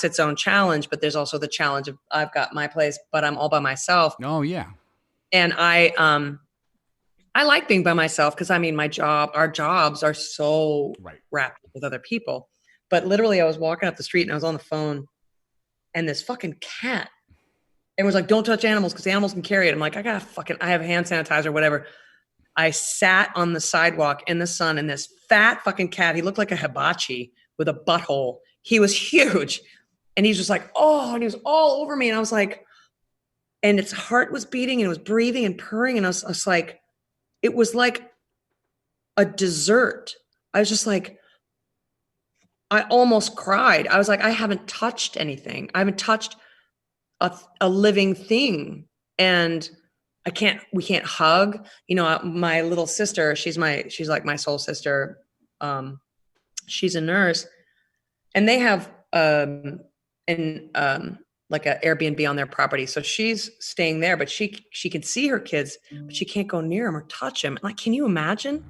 B: its own challenge. But there's also the challenge of I've got my place, but I'm all by myself.
A: Oh yeah.
B: And I like being by myself because I mean, our jobs are so wrapped up with other people. But literally I was walking up the street and I was on the phone and this fucking cat, and was like, don't touch animals because the animals can carry it. I'm like, I have hand sanitizer, whatever. I sat on the sidewalk in the sun and this fat fucking cat, he looked like a hibachi with a butthole. He was huge. And he's just like, oh, and he was all over me. And I was like, and its heart was beating and it was breathing and purring. And I was like, it was like a dessert. I was just like, I almost cried. I was like, I haven't touched anything. I haven't touched a living thing. And we can't hug. My little sister, she's like my soul sister. She's a nurse, and they have like a Airbnb on their property. So she's staying there, but she can see her kids, but she can't go near them or touch them. Like, can you imagine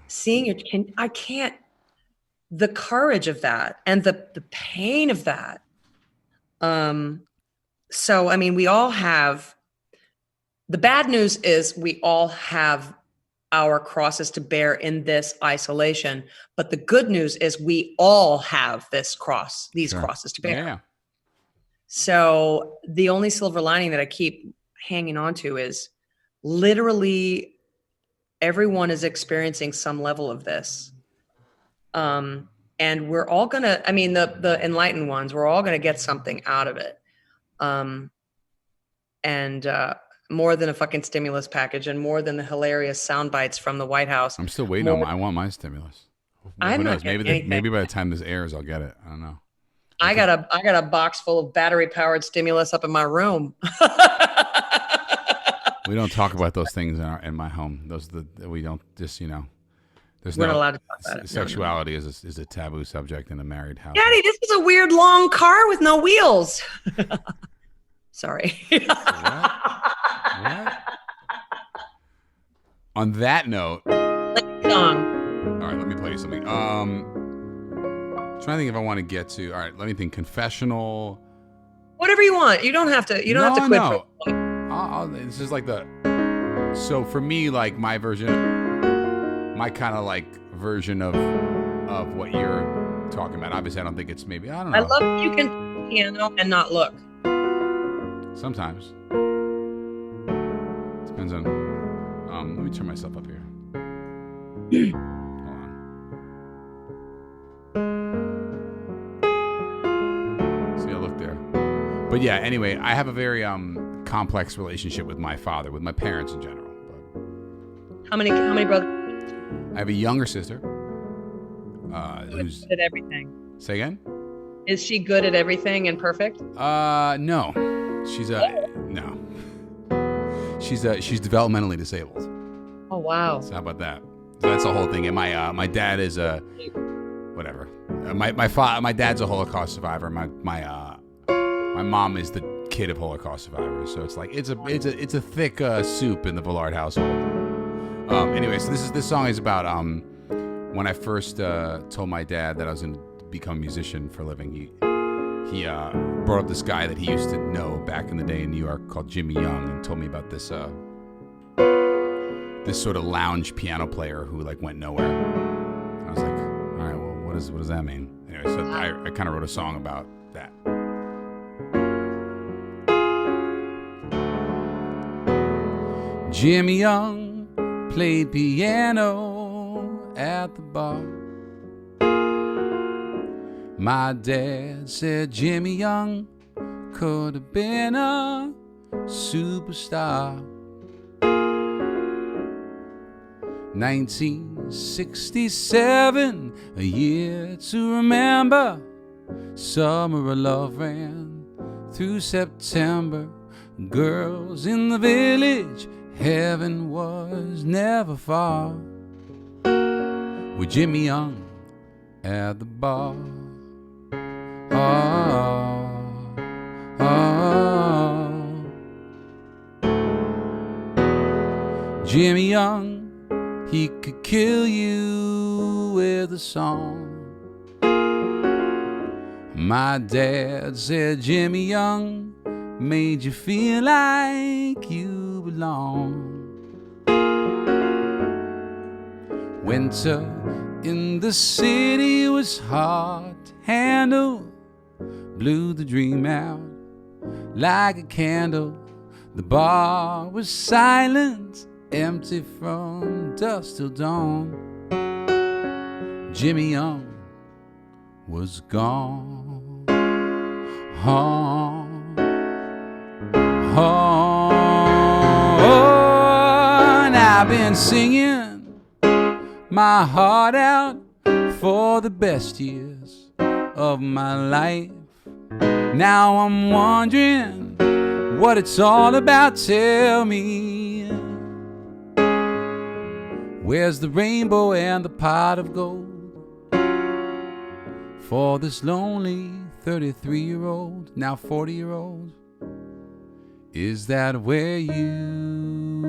B: seeing I can't, the courage of that and the pain of that. So, I mean, we all have, the bad news is we all have our crosses to bear in this isolation. But the good news is we all have these
A: Sure.
B: crosses to bear.
A: Yeah.
B: So the only silver lining that I keep hanging on to is literally everyone is experiencing some level of this. And we're all gonna, I mean, the enlightened ones, we're all gonna get something out of it. And more than a fucking stimulus package and more than the hilarious sound bites from the White House.
A: I'm still waiting on I want my stimulus.
B: I'm
A: Who
B: not
A: knows?
B: getting
A: Maybe by the time this airs, I'll get it. I don't know.
B: I got a box full of battery powered stimulus up in my room.
A: We don't talk about those things in my home. We don't just, there's
B: We're
A: no
B: not allowed to talk about it.
A: Sexuality is a taboo subject in a married house.
B: Daddy, this is a weird long car with no wheels. Sorry.
A: What? On that note,
B: Song.
A: all right, let me play you something. Trying to think if I want to get to. All right, let me think. Confessional.
B: Whatever you want. You don't have to. You don't have to quit.
A: No. This is like so for me, like my version, my kind of like version of what you're talking about. Obviously, I don't think it's maybe. I don't know.
B: I love you can piano and not look.
A: Sometimes. Depends on. Let me turn myself up here. Hold on. See, I look there. But yeah, anyway, I have a very complex relationship with my father, with my parents in general. But
B: How many brothers?
A: I have a younger sister.
B: Who's good at everything?
A: Say again?
B: Is she good at everything and perfect?
A: No. She's developmentally disabled.
B: Oh wow.
A: So how about that? So that's the whole thing. And my dad is whatever. My dad's a Holocaust survivor. My mom is the kid of Holocaust survivors. So it's like it's a thick soup in the Velard household. Anyway, so this song is about when I first told my dad that I was going to become a musician for a living. He brought up this guy that he used to know back in the day in New York called Jimmy Young, and told me about this sort of lounge piano player who like went nowhere. And I was like, all right, well, what does that mean? Anyway, so I kind of wrote a song about that. Jimmy Young played piano at the bar. My dad said Jimmy Young could have been a superstar. 1967, a year to remember. Summer of love ran through September. Girls in the village, heaven was never far. With Jimmy Young at the bar. Jimmy Young, he could kill you with a song. My dad said Jimmy Young made you feel like you belong. Winter in the city was hard to handle. Blew the dream out like a candle. The bar was silent, empty from dusk till dawn. Jimmy Young was gone. And I've been singing my heart out for the best years of my life. Now I'm wondering what it's all about. Tell me, where's the rainbow and the pot of gold for this lonely 33-year-old, now 40-year-old? Is that where you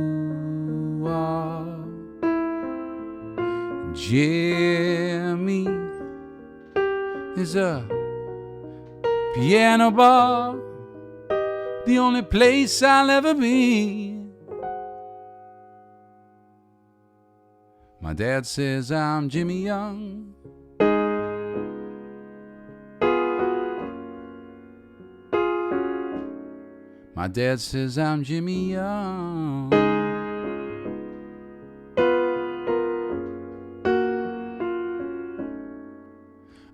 A: are? Jimmy is a piano bar, the only place I'll ever be. My dad says I'm Jimmy Young. My dad says I'm Jimmy Young.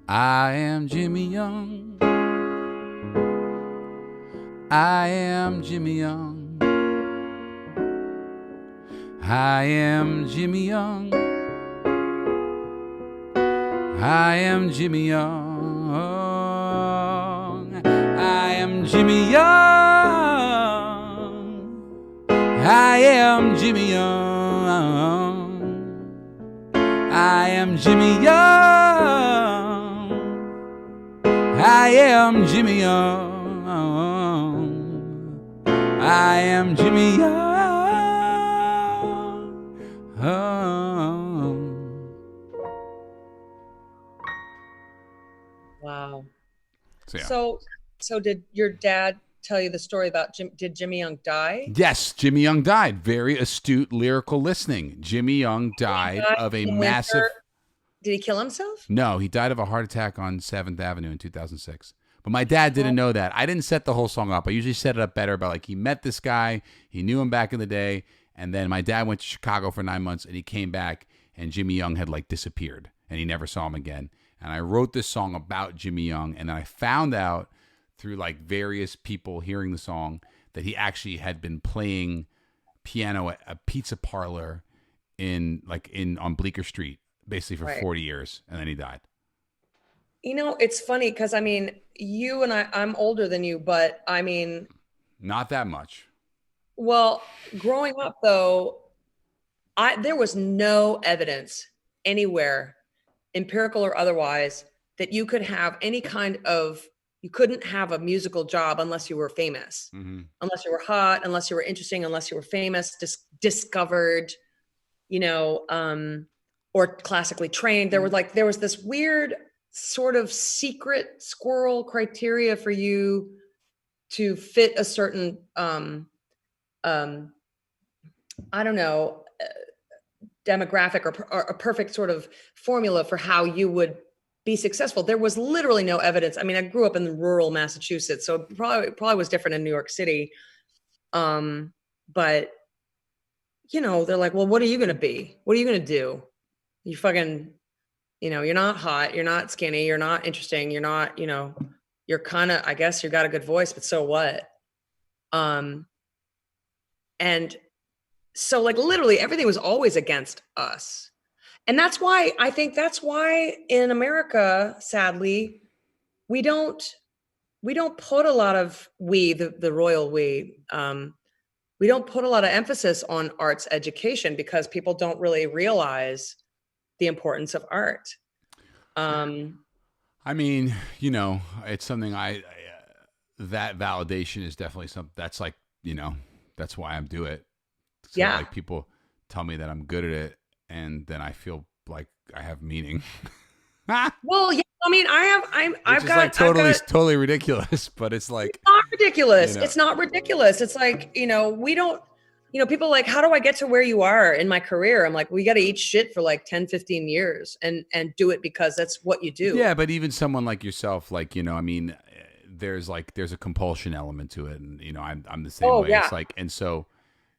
A: I am Jimmy Young. I am Jimmy Young. I am Jimmy Young. I am Jimmy Young. I am Jimmy Young. I am Jimmy Young. I am Jimmy Young. I am Jimmy Young. I am Jimmy Young.
B: Wow.
A: So, yeah.
B: So did your dad tell you the story about did Jimmy Young die?
A: Yes, Jimmy Young died. Very astute lyrical listening. Jimmy Young died of a massive...
B: Did he kill himself?
A: No, he died of a heart attack on 7th Avenue in 2006. But my dad didn't know that. I didn't set the whole song up. I usually set it up better about like he met this guy, he knew him back in the day, and then my dad went to Chicago for 9 months and he came back and Jimmy Young had like disappeared and he never saw him again. And I wrote this song about Jimmy Young, and then I found out through like various people hearing the song that he actually had been playing piano at a pizza parlor on Bleecker Street basically for 40 years, and then he died.
B: You know, it's funny because I mean, you and I'm older than you, but I mean,
A: not that much.
B: Well, growing up though, there was no evidence anywhere, empirical or otherwise, that you could have any kind of, you couldn't have a musical job unless you were famous, unless you were hot, unless you were interesting, unless you were famous, discovered, or classically trained. There was this weird sort of secret squirrel criteria for you to fit a certain, I don't know, demographic or a perfect sort of formula for how you would be successful. There was literally no evidence. I mean, I grew up in rural Massachusetts, so it probably was different in New York City. But they're like, well, what are you going to be? What are you going to do? You fucking, you're not hot. You're not skinny. You're not interesting. You're not, you're kind of, I guess you got a good voice, but so what? And so like literally everything was always against us. And that's why in America, sadly, we don't put a lot of the royal we don't put a lot of emphasis on arts education because people don't really realize the importance of art.
A: I mean, it's something that validation is definitely something that's like, that's why I do it. So
B: yeah.
A: Like people tell me that I'm good at it and then I feel like I have meaning.
B: Well, yeah, I mean, I've got
A: like totally ridiculous, but it's like,
B: it's not ridiculous. It's not ridiculous. It's like, we don't, people are like, how do I get to where you are in my career? I'm like, we got to eat shit for like 10, 15 years and do it because that's what you do.
A: Yeah. But even someone like yourself, like, I mean, there's a compulsion element to it. And, I'm the same way.
B: Yeah.
A: It's like, and so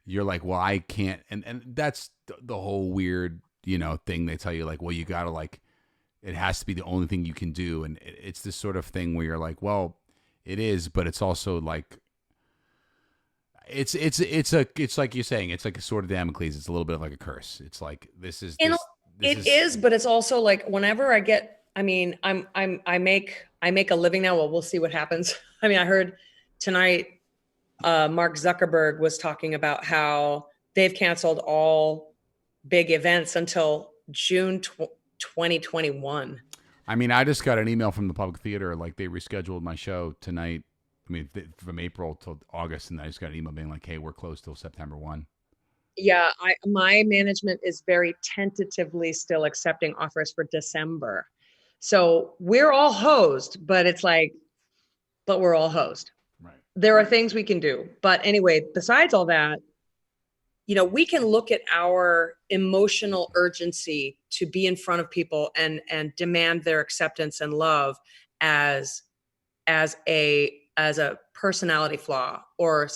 A: you're like, well, I can't. And that's the whole weird, thing they tell you like, well, you got to like, it has to be the only thing you can do. And it's this sort of thing where you're like, well, it is, but it's also like, it's like you're saying, it's like a sword of Damocles. It's a little bit of like a curse. It's like, it
B: is, but it's also like whenever I get, I mean, I make a living now. Well, we'll see what happens. I mean, I heard tonight, Mark Zuckerberg was talking about how they've canceled all big events until June 2021.
A: I mean, I just got an email from the Public Theater, like they rescheduled my show tonight. I mean, from April till August, and I just got an email being like, "Hey, we're closed till September 1."
B: Yeah, my management is very tentatively still accepting offers for December, so we're all hosed, but it's like, but we're all hosed.
A: Right.
B: there are things we can do. But anyway, besides all that, we can look at our emotional urgency to be in front of people and demand their acceptance and love as a personality flaw or a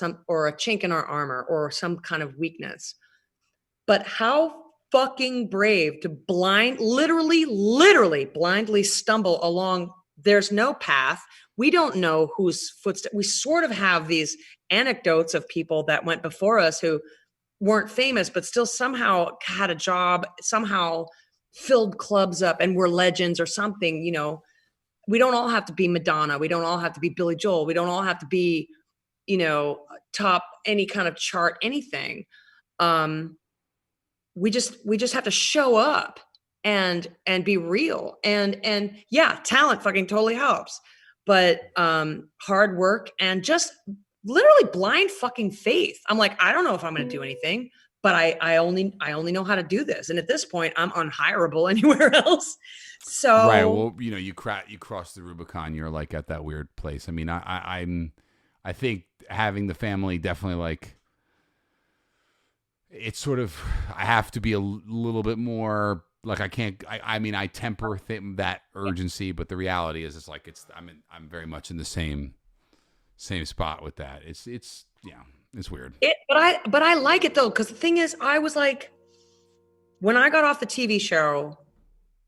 B: chink in our armor or some kind of weakness. But how fucking brave to literally blindly stumble along. There's no path. We don't know whose footsteps. We sort of have these anecdotes of people that went before us who weren't famous, but still somehow had a job, somehow filled clubs up and were legends or something. We don't all have to be Madonna. We don't all have to be Billy Joel. We don't all have to be, top any kind of chart, anything. We just have to show up and be real. And yeah, talent fucking totally helps, but hard work and just literally blind fucking faith. I'm like, I don't know if I'm going to do anything, but I only know how to do this. And at this point, I'm unhireable anywhere else. So
A: right. Well, you cross the Rubicon. You're like at that weird place. I mean, I think having the family definitely like. It's sort of, I have to be a little bit more like I mean, I temper that urgency, but the reality is it's like, I'm very much in the same spot with that. It's weird.
B: But I like it though. Cause the thing is, I was like, when I got off the TV show,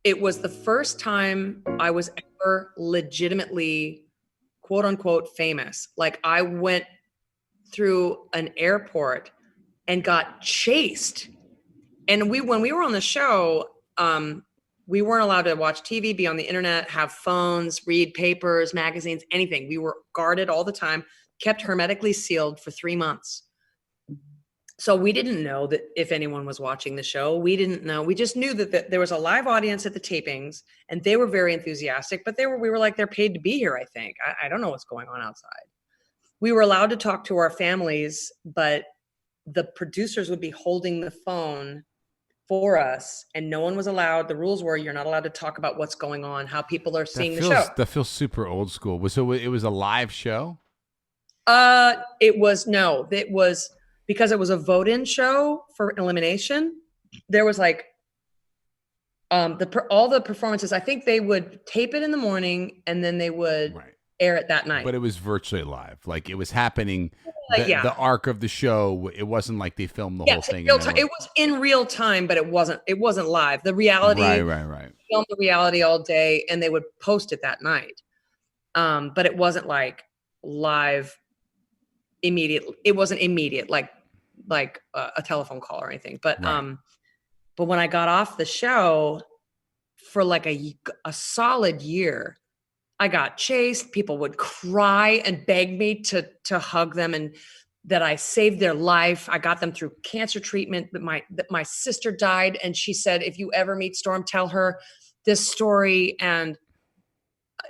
B: it was the first time I was ever legitimately quote unquote famous. Like I went through an airport and got chased. And when we were on the show, we weren't allowed to watch TV, be on the internet, have phones, read papers, magazines, anything. We were guarded all the time, kept hermetically sealed for 3 months. So we didn't know that if anyone was watching the show. We didn't know. We just knew that there was a live audience at the tapings and they were very enthusiastic, but we were like, they're paid to be here, I think. I don't know what's going on outside. We were allowed to talk to our families, but the producers would be holding the phone for us and no one was allowed. The rules were you're not allowed to talk about what's going on, how people are seeing the show.
A: That feels super old school. So it was a live show?
B: It was because it was a vote-in show for elimination. There was like all the performances. I think they would tape it in the morning and then they would air it that night.
A: But it was virtually live. Like it was happening. The arc of the show, it wasn't like they filmed the whole thing.
B: It was in real time, but it wasn't live. The reality,
A: right.
B: Filmed the reality all day, and they would post it that night. But it wasn't like live immediate. It wasn't immediate, like a telephone call or anything. But but when I got off the show for like a solid year, I got chased. People would cry and beg me to hug them and that I saved their life. I got them through cancer treatment. That my sister died. And she said, if you ever meet Storm, tell her this story. And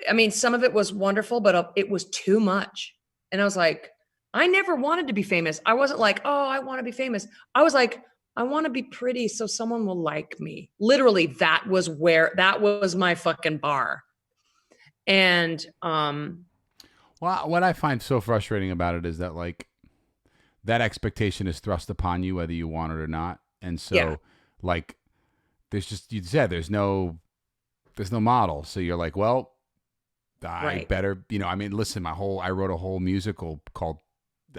B: I mean, some of it was wonderful, but it was too much. And I was like, I never wanted to be famous. I wasn't like, oh, I want to be famous. I was like, I want to be pretty so someone will like me. Literally, that was my fucking bar. And
A: well, what I find so frustrating about it is that like that expectation is thrust upon you whether you want it or not. And so like there's just, you said there's no model. So you're like, well, I better, I mean, listen, I wrote a whole musical called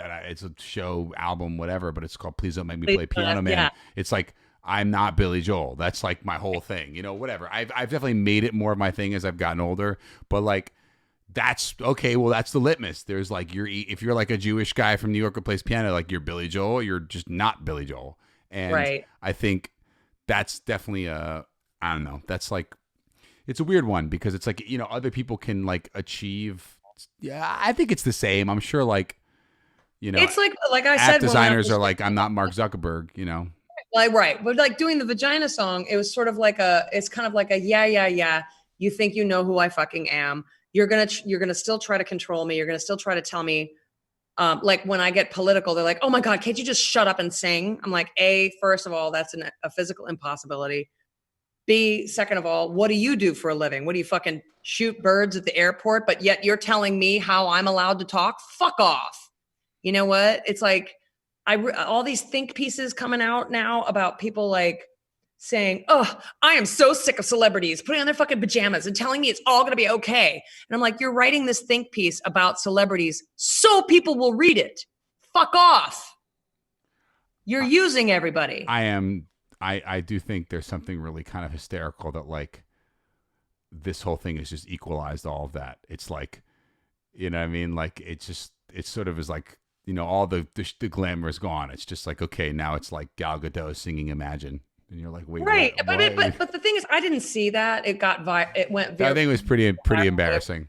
A: it's a show, album, whatever, but it's called Please Don't Make Me Play Piano Man. Yeah. It's like, I'm not Billy Joel. That's like my whole thing, whatever. I've definitely made it more of my thing as I've gotten older, but like, that's okay. Well, that's the litmus. There's like, if you're like a Jewish guy from New York who plays piano, like you're Billy Joel, you're just not Billy Joel. And I think that's definitely I don't know. That's like, it's a weird one because it's like, other people can like achieve. Yeah. I think it's the same. I'm sure like,
B: it's like I said,
A: designers are like, I'm not Mark Zuckerberg,
B: Like, right. But like doing the Vagina song, it was sort of like it's kind of like a, yeah. You think you know who I fucking am. You're going to still try to control me. You're going to still try to tell me, like when I get political, they're like, oh my God, can't you just shut up and sing? I'm like, first of all, that's a physical impossibility. B, second of all, what do you do for a living? What do you fucking shoot birds at the airport? But yet you're telling me how I'm allowed to talk? Fuck off. You know what? It's like all these think pieces coming out now about people like saying, oh, I am so sick of celebrities putting on their fucking pajamas and telling me it's all going to be okay. And I'm like, you're writing this think piece about celebrities so people will read it. Fuck off. You're using everybody.
A: I do think there's something really kind of hysterical that like this whole thing is just equalized all of that. It's like, you know what I mean? Like it sort of is like, you know, all the glamour is gone. It's just like, okay, now it's like Gal Gadot singing Imagine. And you're like, wait,
B: right.
A: what?
B: But the thing is, I didn't see that. It went very,
A: I think it was pretty embarrassing.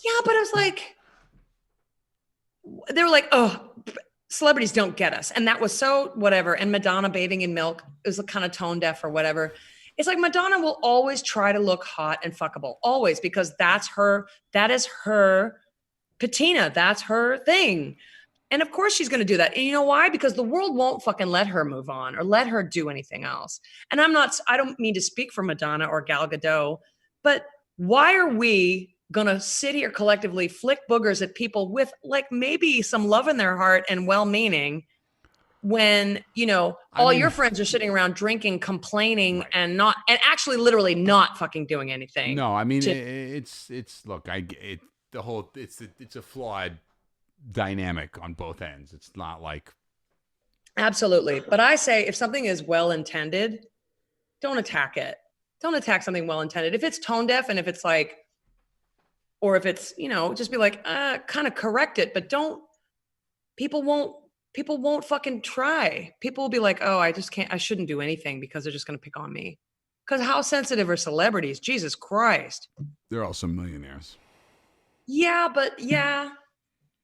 B: Yeah, but I was like, they were like, oh, celebrities don't get us. And that was so whatever. And Madonna bathing in milk, it was kind of tone deaf or whatever. It's like Madonna will always try to look hot and fuckable, always, because that is her patina. That's her thing. And of course she's going to do that. And you know why? Because the world won't fucking let her move on or let her do anything else. And I don't mean to speak for Madonna or Gal Gadot, but why are we going to sit here collectively, flick boogers at people with like maybe some love in their heart and well-meaning when, you know, your friends are sitting around drinking, complaining, right, and actually literally not fucking doing anything.
A: No, I mean, it's a flawed dynamic on both ends. It's not like.
B: Absolutely. But I say if something is well-intended, don't attack it. Don't attack something well-intended. If it's tone deaf and if it's like, or if it's, you know, just be like, kind of correct it, but people won't fucking try. People will be like, oh, I shouldn't do anything because they're just going to pick on me. Because how sensitive are celebrities? Jesus Christ.
A: They're also millionaires.
B: Yeah, but yeah.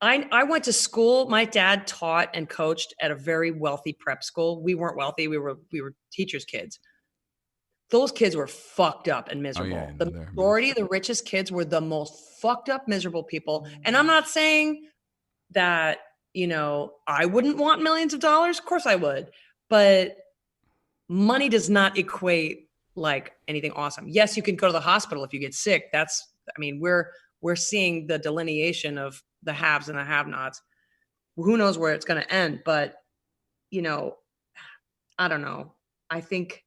B: I went to school. My dad taught and coached at a very wealthy prep school. We weren't wealthy. We were teachers' kids. Those kids were fucked up and miserable. Oh, yeah, the majority of the richest kids were the most fucked up, miserable people. And I'm not saying that, you know, I wouldn't want millions of dollars. Of course I would. But money does not equate like anything awesome. Yes, you can go to the hospital if you get sick. We're seeing the delineation of the haves and the have-nots. Who knows where it's going to end? But, you know, I don't know. I think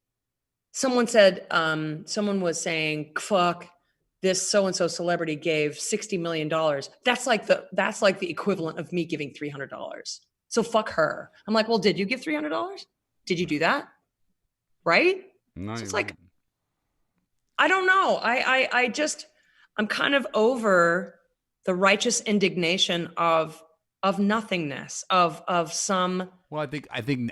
B: someone was saying, fuck, this so-and-so celebrity gave $60 million. That's like the equivalent of me giving $300. So fuck her. I'm like, well, did you give $300? Did you do that? Right?
A: No,
B: so it's like, I don't know. I'm kind of over the righteous indignation of nothingness, of some.
A: Well,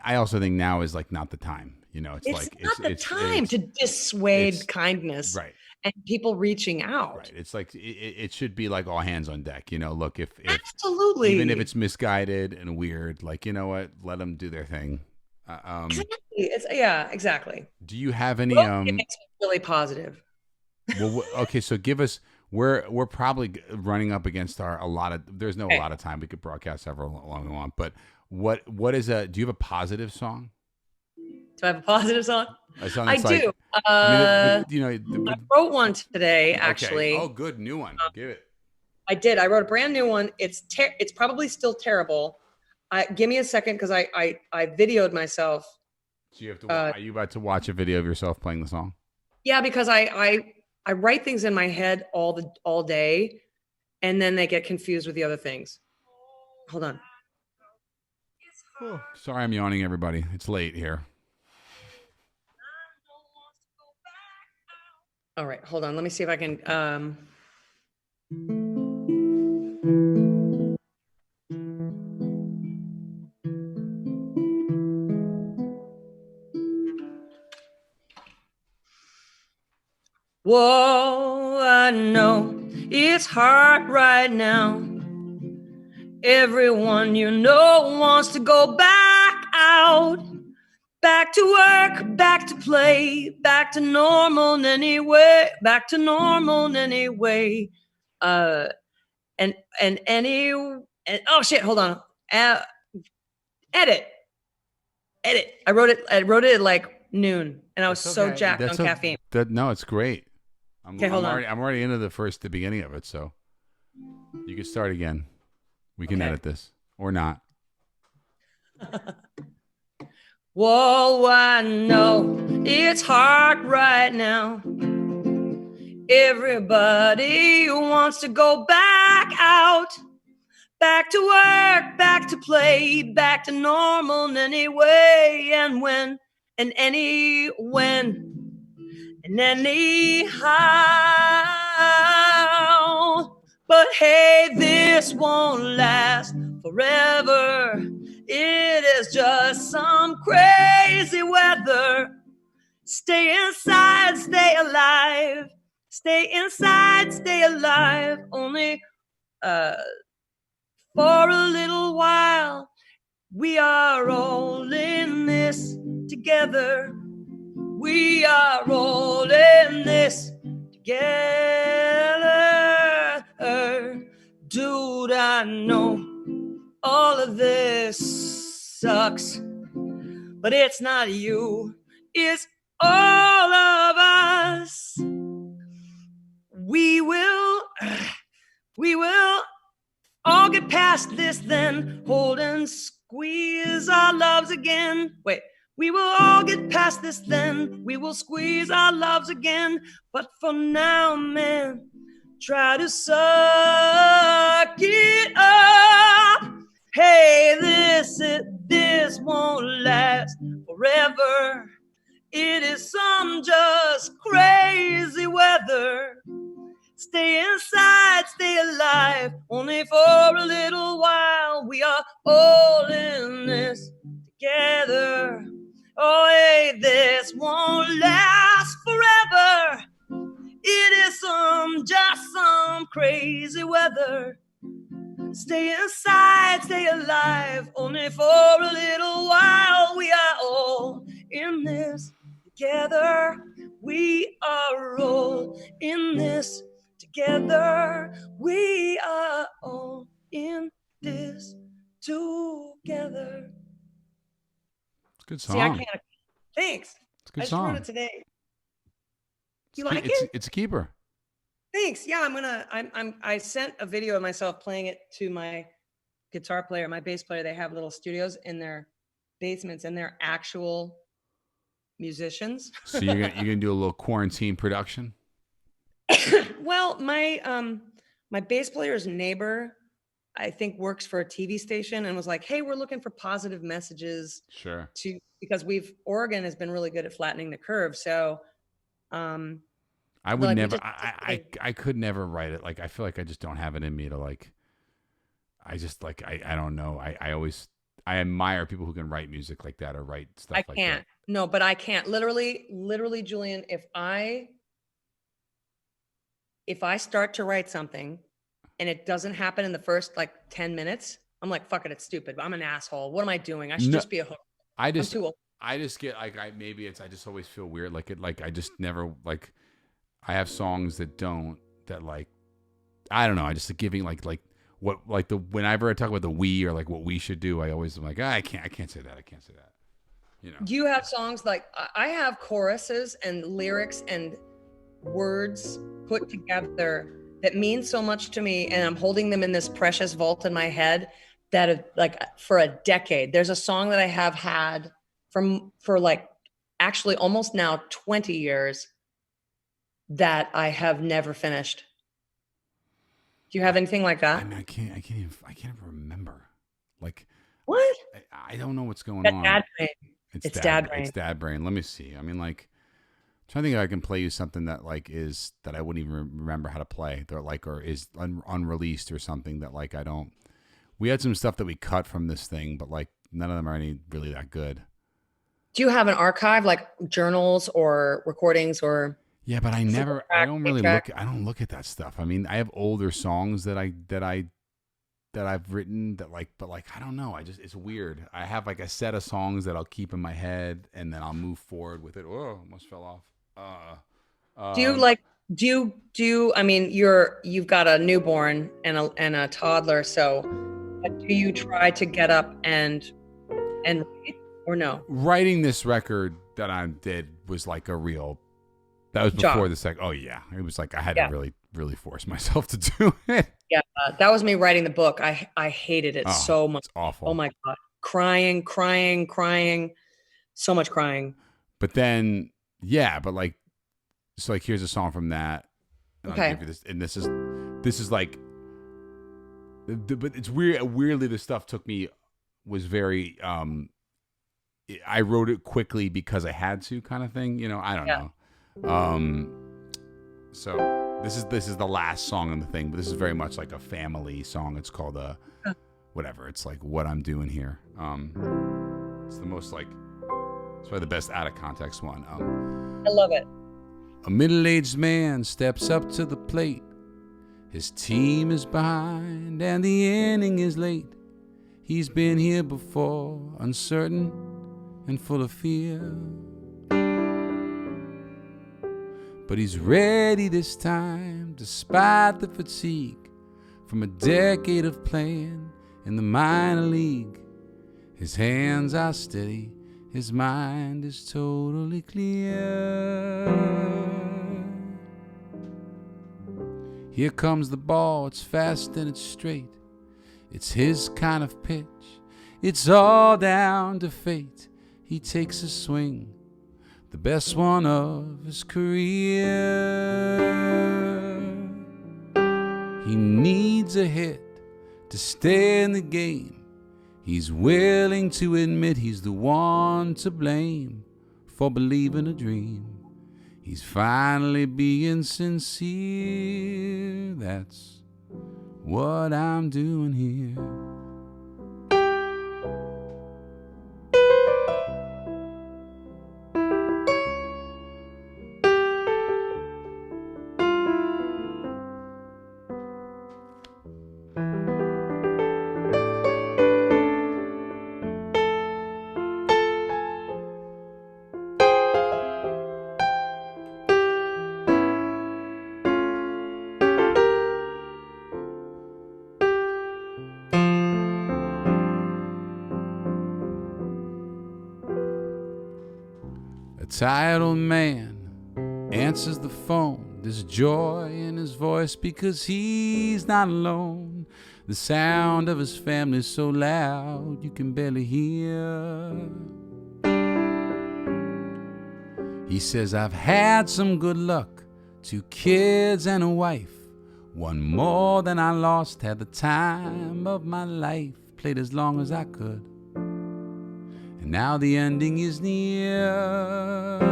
A: I also think now is like not the time. You know, it's
B: not the time to dissuade kindness,
A: right?
B: And people reaching out.
A: Right. It's like it should be like all hands on deck. You know, look, if
B: absolutely,
A: even if it's misguided and weird, like, you know what, let them do their thing.
B: Exactly. Exactly.
A: Do you have any?
B: It makes me really positive.
A: Well, okay, so give us. We're probably running up against there's no a lot of time. We could broadcast however long we want, but what is do you have a positive song?
B: Do I have a positive song?
A: I do.
B: I wrote one today, actually.
A: Okay. Oh, good. New one. Give it.
B: I did. I wrote a brand new one. It's probably still terrible. Give me a second because I videoed myself.
A: So you have to. Are you about to watch a video of yourself playing the song?
B: Yeah, because I write things in my head all day, and then they get confused with the other things. Hold on.
A: Oh, sorry, I'm yawning, everybody. It's late here.
B: All right, hold on. Let me see if I can. Whoa, I know it's hard right now. Everyone you know wants to go back out, back to work, back to play, back to normal anyway, oh shit, hold on. Edit. I wrote it like noon, and I was so jacked on caffeine.
A: No, it's great.
B: Okay, hold on.
A: I'm already into the beginning of it, so you can start again. We can edit this or not.
B: Whoa, I know it's hard right now. Everybody wants to go back out, back to work, back to play, back to normal anyway, and when, and any when, and anyhow. But hey, this won't last forever. It is just some crazy weather. Stay inside, stay alive. Stay inside, stay alive. Only for a little while. We are all in this together. We are all in this together. Dude, I know all of this sucks, but it's not you, it's all of us. We will all get past this then, hold and squeeze our loves again. Wait, we will all get past this then, we will squeeze our loves again. But for now, man, try to suck it up. Hey, this won't last forever. It is some just crazy weather. Stay inside, stay alive, only for a little while. We are all in this together. Oh, hey, this won't last forever. It is just some crazy weather. Stay inside, stay alive, only for a little while. We are all in this together. We are all in this together. We are all in this together.
A: It's a good song.
B: See, I can't. Thanks.
A: It's a good
B: I
A: song.
B: just wrote it today. You like it?
A: It's a keeper.
B: Thanks. Yeah, I sent a video of myself playing it to my guitar player, my bass player. They have little studios in their basements, and they're actual musicians.
A: So you're gonna do a little quarantine production?
B: Well, my bass player's neighbor, I think, works for a TV station and was like, "Hey, we're looking for positive messages."
A: Sure.
B: Because Oregon has been really good at flattening the curve. So,
A: I would never. I could never write it. Like, I feel like I just don't have it in me to like. I just like I don't know. I admire people who can write music like that or write stuff like that.
B: I can't. No, but I can't. Literally, Julian. If I start to write something and it doesn't happen in the first like 10 minutes, I'm like, fuck it, it's stupid. I'm an asshole. What am I doing? I should just be a hook.
A: I just get like I just always feel weird. Like I just never like. I have songs that like, I don't know. I just like giving like what, like whenever I talk about the we or like what we should do, I always am like, I can't say that. I can't say that. You know,
B: you have songs like I have choruses and lyrics and words put together that mean so much to me. And I'm holding them in this precious vault in my head that have, like, for a decade. There's a song that I have had for like actually almost now 20 years that I have never finished. Do you have anything like that?
A: I mean, I can't even remember. Like,
B: what?
A: I don't know what's going on.
B: Dad brain. It's dad brain.
A: It's dad brain. Let me see. I mean, like, I'm trying to think if I can play you something that like is that I wouldn't even remember how to play. Or like, or is unreleased or something that like I don't. We had some stuff that we cut from this thing, but like none of them are any really that good.
B: Do you have an archive, like journals or recordings or?
A: Yeah, but I don't really look. I don't look at that stuff. I mean, I have older songs that I've written that like, but like, I don't know. It's weird. I have like a set of songs that I'll keep in my head and then I'll move forward with it. Oh, almost fell off.
B: Do you, I mean, you've got a newborn and a toddler. So do you try to get up and read or no?
A: Writing this record that I did was like a real. That was before
B: Job.
A: the second. Oh yeah, it was like I had
B: Yeah.
A: to really force myself to do it.
B: Yeah. That was me writing the book. I hated it
A: Oh,
B: so much.
A: it's
B: Oh
A: awful.
B: my God. Crying, crying, crying. So much crying.
A: But then, yeah, but like, so like, here's a song from that, and I'll
B: Okay.
A: give you this. And this is like, but it's weird. Weirdly, the stuff took me was very. I wrote it quickly because I had to, kind of thing. You know, I don't
B: Yeah.
A: know. So this is the last song on the thing, but this is very much like a family song. It's called whatever. It's like What I'm Doing Here. It's the most like. It's probably the best out of context one.
B: I love it.
A: A middle-aged man steps up to the plate. His team is behind and the inning is late. He's been here before, uncertain and full of fear. But he's ready this time, despite the fatigue from a decade of playing in the minor league. His hands are steady, his mind is totally clear. Here comes the ball, it's fast and it's straight. It's his kind of pitch, it's all down to fate. He takes a swing, the best one of his career. He needs a hit to stay in the game. He's willing to admit he's the one to blame for believing a dream. He's finally being sincere. That's what I'm doing here. A tired old man answers the phone. There's joy in his voice because he's not alone. The sound of his family's so loud you can barely hear. He says, I've had some good luck, 2 kids and a wife. One more than I lost, had the time of my life. Played as long as I could. And now the ending is near.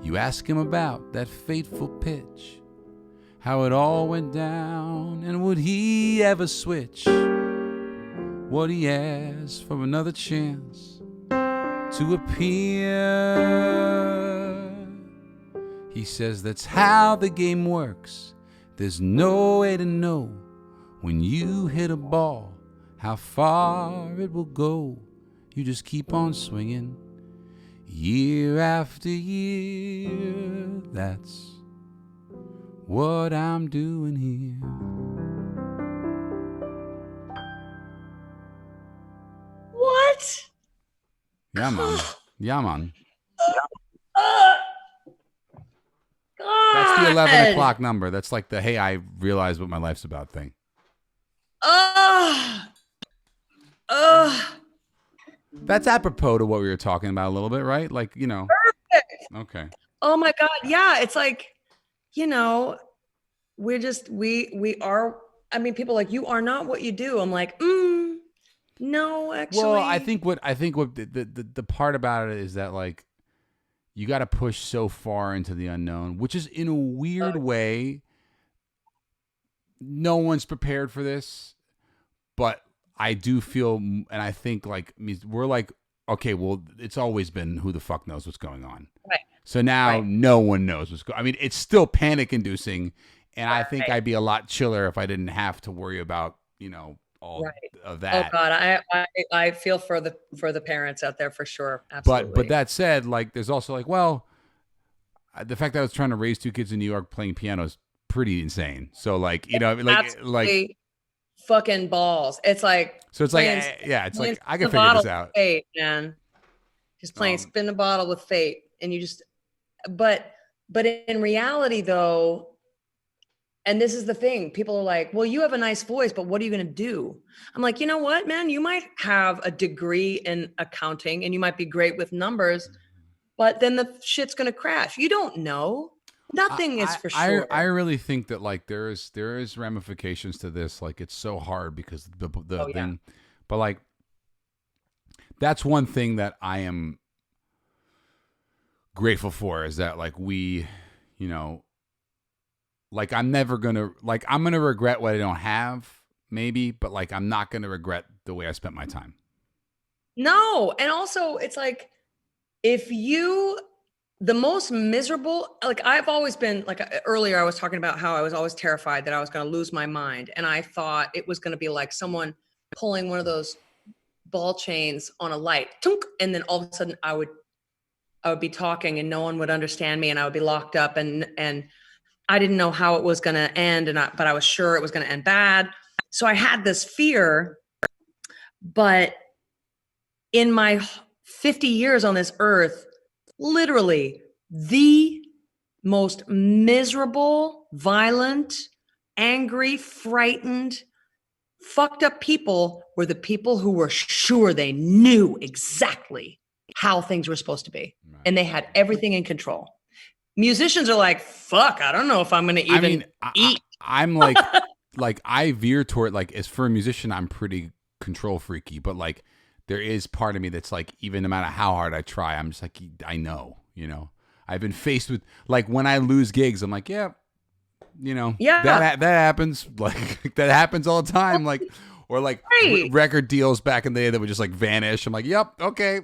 A: You ask him about that fateful pitch, how it all went down, and would he ever switch? What he asked for another chance to appear. He says that's how the game works. There's no way to know when you hit a ball how far it will go. You just keep on swinging year after year. That's what I'm doing here.
B: What?
A: Yeah, man. Yeah, man. That's the 11 o'clock number. That's like the, hey, I realize what my life's about thing. That's apropos to what we were talking about a little bit, right? Like, you know.
B: Perfect.
A: Okay.
B: Oh my God. Yeah. It's like, you know, we're just, we are, I mean, people are like, you are not what you do. I'm like, no, actually.
A: Well, I think what the part about it is that like you got to push so far into the unknown, which is in a weird way. No one's prepared for this, but I do feel, and I think like we're like, okay, well, it's always been who the fuck knows what's going on.
B: Right.
A: So now no one knows what's going on. I mean, it's still panic inducing. And I think I'd be a lot chiller if I didn't have to worry about, you know, all of that.
B: Oh God, I feel for the parents out there for sure. Absolutely.
A: But that said, like, there's also like, well, the fact that I was trying to raise 2 kids in New York playing piano is pretty insane. So like, you know, like
B: fucking balls. It's like
A: So it's like,
B: playing,
A: yeah, it's
B: playing
A: like I
B: spin
A: can
B: the
A: figure
B: bottle
A: this
B: with
A: out.
B: fate, man. Just playing
A: Um,
B: spin the bottle with fate. And you just, but, but in reality though, and this is the thing, people are like, well, you have a nice voice, but what are you going to do? I'm like, you know what, man, you might have a degree in accounting and you might be great with numbers, but then the shit's going to crash. You don't know. Nothing is for
A: I
B: sure.
A: really think that like there is ramifications to this. Like it's so hard because the
B: Oh yeah.
A: thing, but like that's one thing that I am grateful for is that like we, you know, like I'm gonna regret what I don't have maybe, but like I'm not gonna regret the way I spent my time.
B: No. And also it's like, if you, the most miserable, like I've always been like earlier, I was talking about how I was always terrified that I was going to lose my mind. And I thought it was going to be like someone pulling one of those ball chains on a light, tunk, and then all of a sudden I would be talking and no one would understand me and I would be locked up and I didn't know how it was going to end but I was sure it was going to end bad. So I had this fear, but in my 50 years on this earth, literally the most miserable, violent, angry, frightened, fucked up people were the people who were sure they knew exactly how things were supposed to be.
A: Right.
B: And they had everything in control. Musicians are like, fuck, I don't know if I'm going to even eat.
A: I'm like, like I veer toward like as for a musician, I'm pretty control freaky, but like there is part of me that's like, even no matter how hard I try, I'm just like, I know, you know, I've been faced with like when I lose gigs, I'm like, yeah, you know,
B: Yeah.
A: that happens, like that happens all the time, like or like
B: Right.
A: record deals back in the day that would just like vanish. I'm like, yep, okay,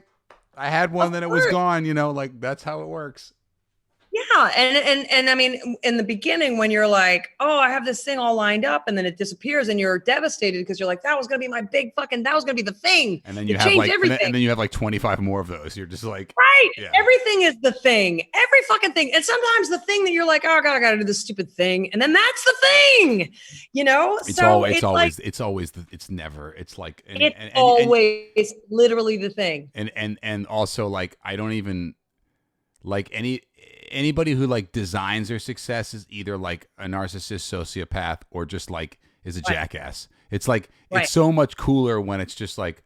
A: I had one,
B: Of
A: then it was
B: course.
A: gone, you know, like that's how it works.
B: Yeah, and I mean, in the beginning, when you're like, "Oh, I have this thing all lined up," and then it disappears, and you're devastated because you're like, "That was gonna be my big fucking. That was gonna be the thing.
A: And then you
B: It
A: have
B: changed
A: like,
B: everything."
A: and then you have like 25 more of those. You're just like,
B: Right?
A: yeah,
B: Everything is the thing. Every fucking thing. And sometimes the thing that you're like, "Oh God, I gotta do this stupid thing," and then that's the thing. You know?
A: it's
B: So
A: all,
B: it's like
A: it's never, it's like,
B: it's always literally the thing.
A: and also like, I don't even like anybody who like designs their success is either like a narcissist sociopath or just like is a
B: Right.
A: jackass. It's like,
B: Right.
A: it's so much cooler when it's just like,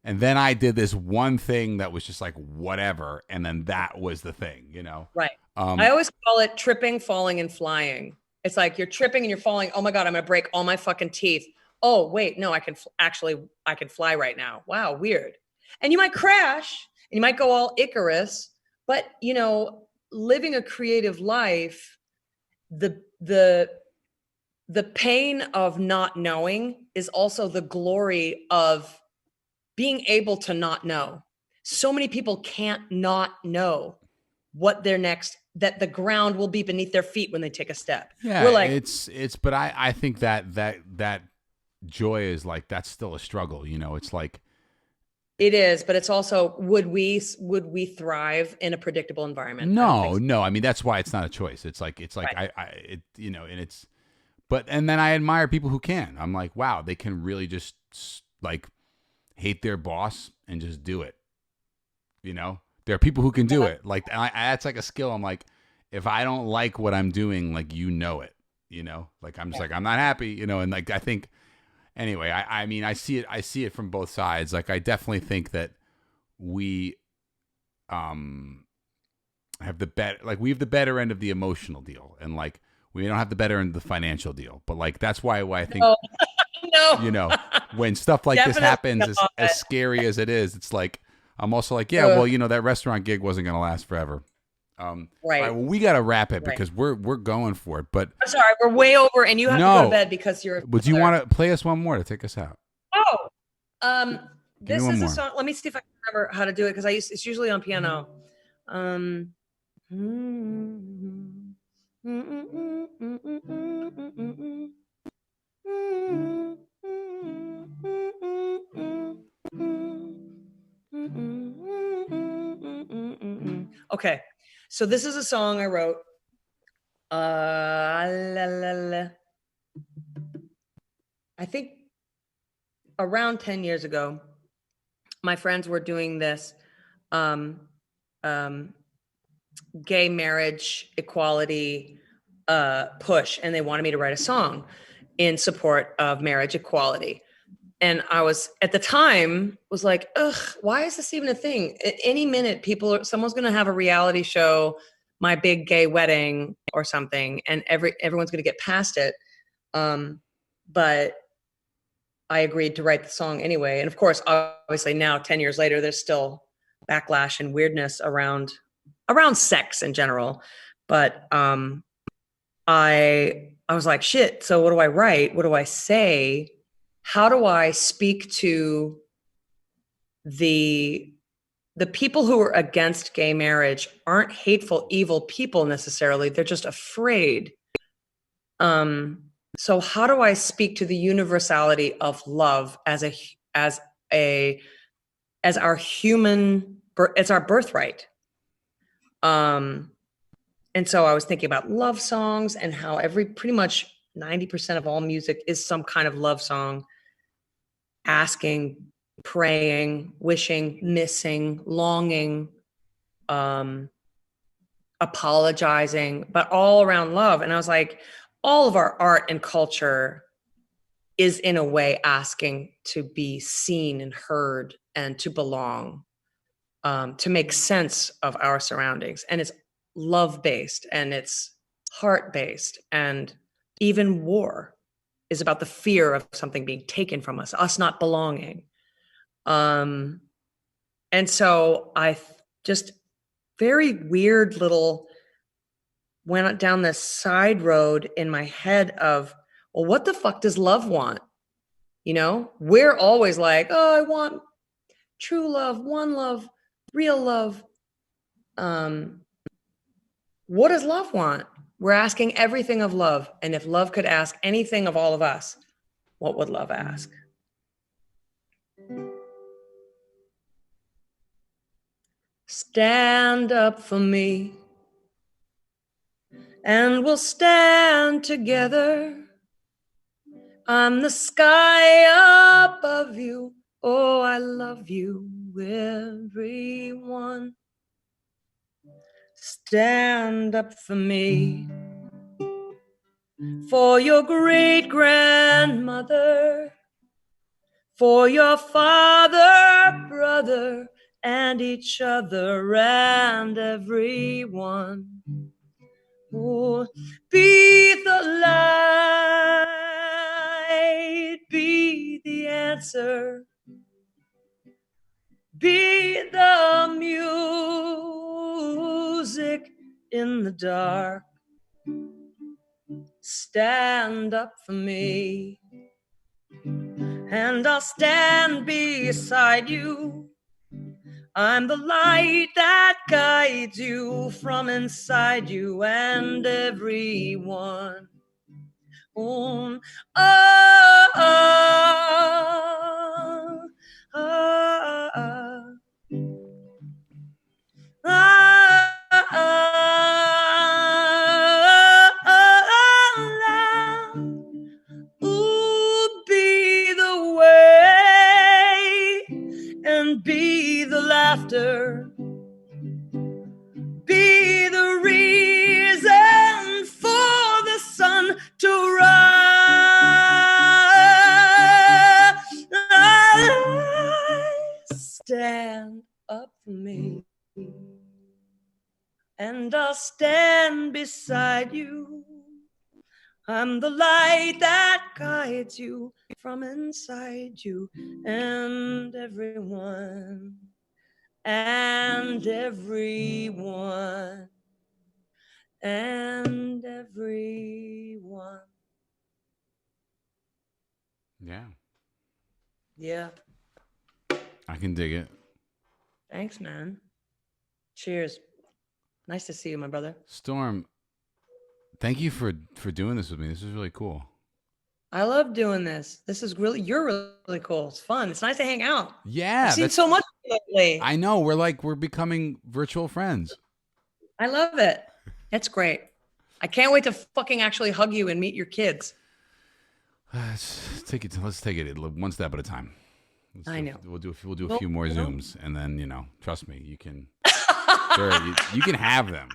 A: and then I did this one thing that was just like whatever, and then that was the thing, you know.
B: Right. I
A: Um,
B: always call it tripping, falling, and flying. It's like you're tripping and you're falling. Oh my God, I'm going to break all my fucking teeth. Oh, wait, no, I can I can fly right now. Wow, weird. And you might crash and you might go all Icarus, but you know, living a creative life, the, the, the pain of not knowing is also the glory of being able to not know. So many people can't not know what their next, that the ground will be beneath their feet when they take a step.
A: yeah,
B: We're like,
A: but I think that joy is like, that's still a struggle, you know. It's like,
B: it is, but it's also, would we thrive in a predictable environment? I don't think
A: no,
B: so.
A: no. I mean, that's why it's not a choice. It's like
B: Right.
A: you know, and it's, but, and then I admire people who can. I'm like, wow, they can really just like hate their boss and just do it. You know, there are people who can do
B: Yeah.
A: it. Like, that's like a skill. I'm like, if I don't like what I'm doing, like, you know it, you know, like, I'm just
B: Yeah.
A: like, I'm not happy, you know, and like, I think, anyway, I mean, I see it from both sides. Like, I definitely think that we, um, have the like, we have the better end of the emotional deal, and like, we don't have the better end of the financial deal. But like, that's why I think,
B: No,
A: you
B: no,
A: know, when stuff like this
B: definitely
A: happens, as
B: not.
A: scary as it is, it's like, I'm also like, yeah, well,
B: Ugh,
A: you know, that restaurant gig wasn't going to last forever. All right,
B: right,
A: well, we got to wrap it
B: right.
A: because we're going for it. But
B: I'm sorry, we're way over, and you have to go to
A: no,
B: bed because you're a
A: would you
B: mother.
A: want to play us one more to take us out?
B: Oh, um,
A: Give me
B: this
A: one
B: is a
A: more.
B: song. Let me see if I can remember how to do it because it's usually on piano. Um, okay, so this is a song I wrote. La, la, la. I think around 10 years ago, my friends were doing this um, um, gay marriage equality push, and they wanted me to write a song in support of marriage equality. And I was at the time was like, ugh, why is this even a thing? At any minute, someone's going to have a reality show, my big gay wedding or something, and everyone's going to get past it. But I agreed to write the song anyway. And of course, obviously now 10 years later, there's still backlash and weirdness around sex in general. But I was like, shit, so what do I write? What do I say? How do I speak to the people who are against gay marriage aren't hateful, evil people necessarily. They're just afraid. So how do I speak to the universality of love as our human, it's our birthright. And so I was thinking about love songs and how pretty much 90% of all music is some kind of love song, asking, praying, wishing, missing, longing, apologizing, but all around love. And I was like, all of our art and culture is in a way asking to be seen and heard and to belong, to make sense of our surroundings. And it's love-based and it's heart-based, and even war is about the fear of something being taken from us not belonging. And so I just very weird little went down this side road in my head of, well, what the fuck does love want? You know, we're always like, oh, I want true love, one love, real love. What does love want? We're asking everything of love. And if love could ask anything of all of us, what would love ask? Stand up for me, and we'll stand together. I'm the sky above you. Oh, I love you, everyone. Stand up for me, for your great grandmother, for your father, brother, and each other and everyone. Oh, be the light, be the answer, be the music in the dark. Stand up for me, and I'll stand beside you. I'm the light that guides you from inside you and everyone. Oh, oh, oh, oh, oh, be the way and be the laughter, be the reason for the sun to rise. Stand up for me, and I'll stand beside you. I'm the light that guides you from inside you and everyone. And everyone, and everyone.
A: Yeah.
B: Yeah.
A: I can dig it.
B: Thanks, man. Cheers. Nice to see you, my brother.
A: Storm, thank you for doing this with me. This is really cool.
B: I love doing this. This is you're really cool. It's fun. It's nice to hang out.
A: Yeah.
B: I've seen so much lately.
A: I know. We're becoming virtual friends.
B: I love it. It's great. I can't wait to fucking actually hug you and meet your kids.
A: Let's take it one step at a time.
B: I know.
A: We'll do a few more Zooms, and then trust me, you can. Sure, you can have them.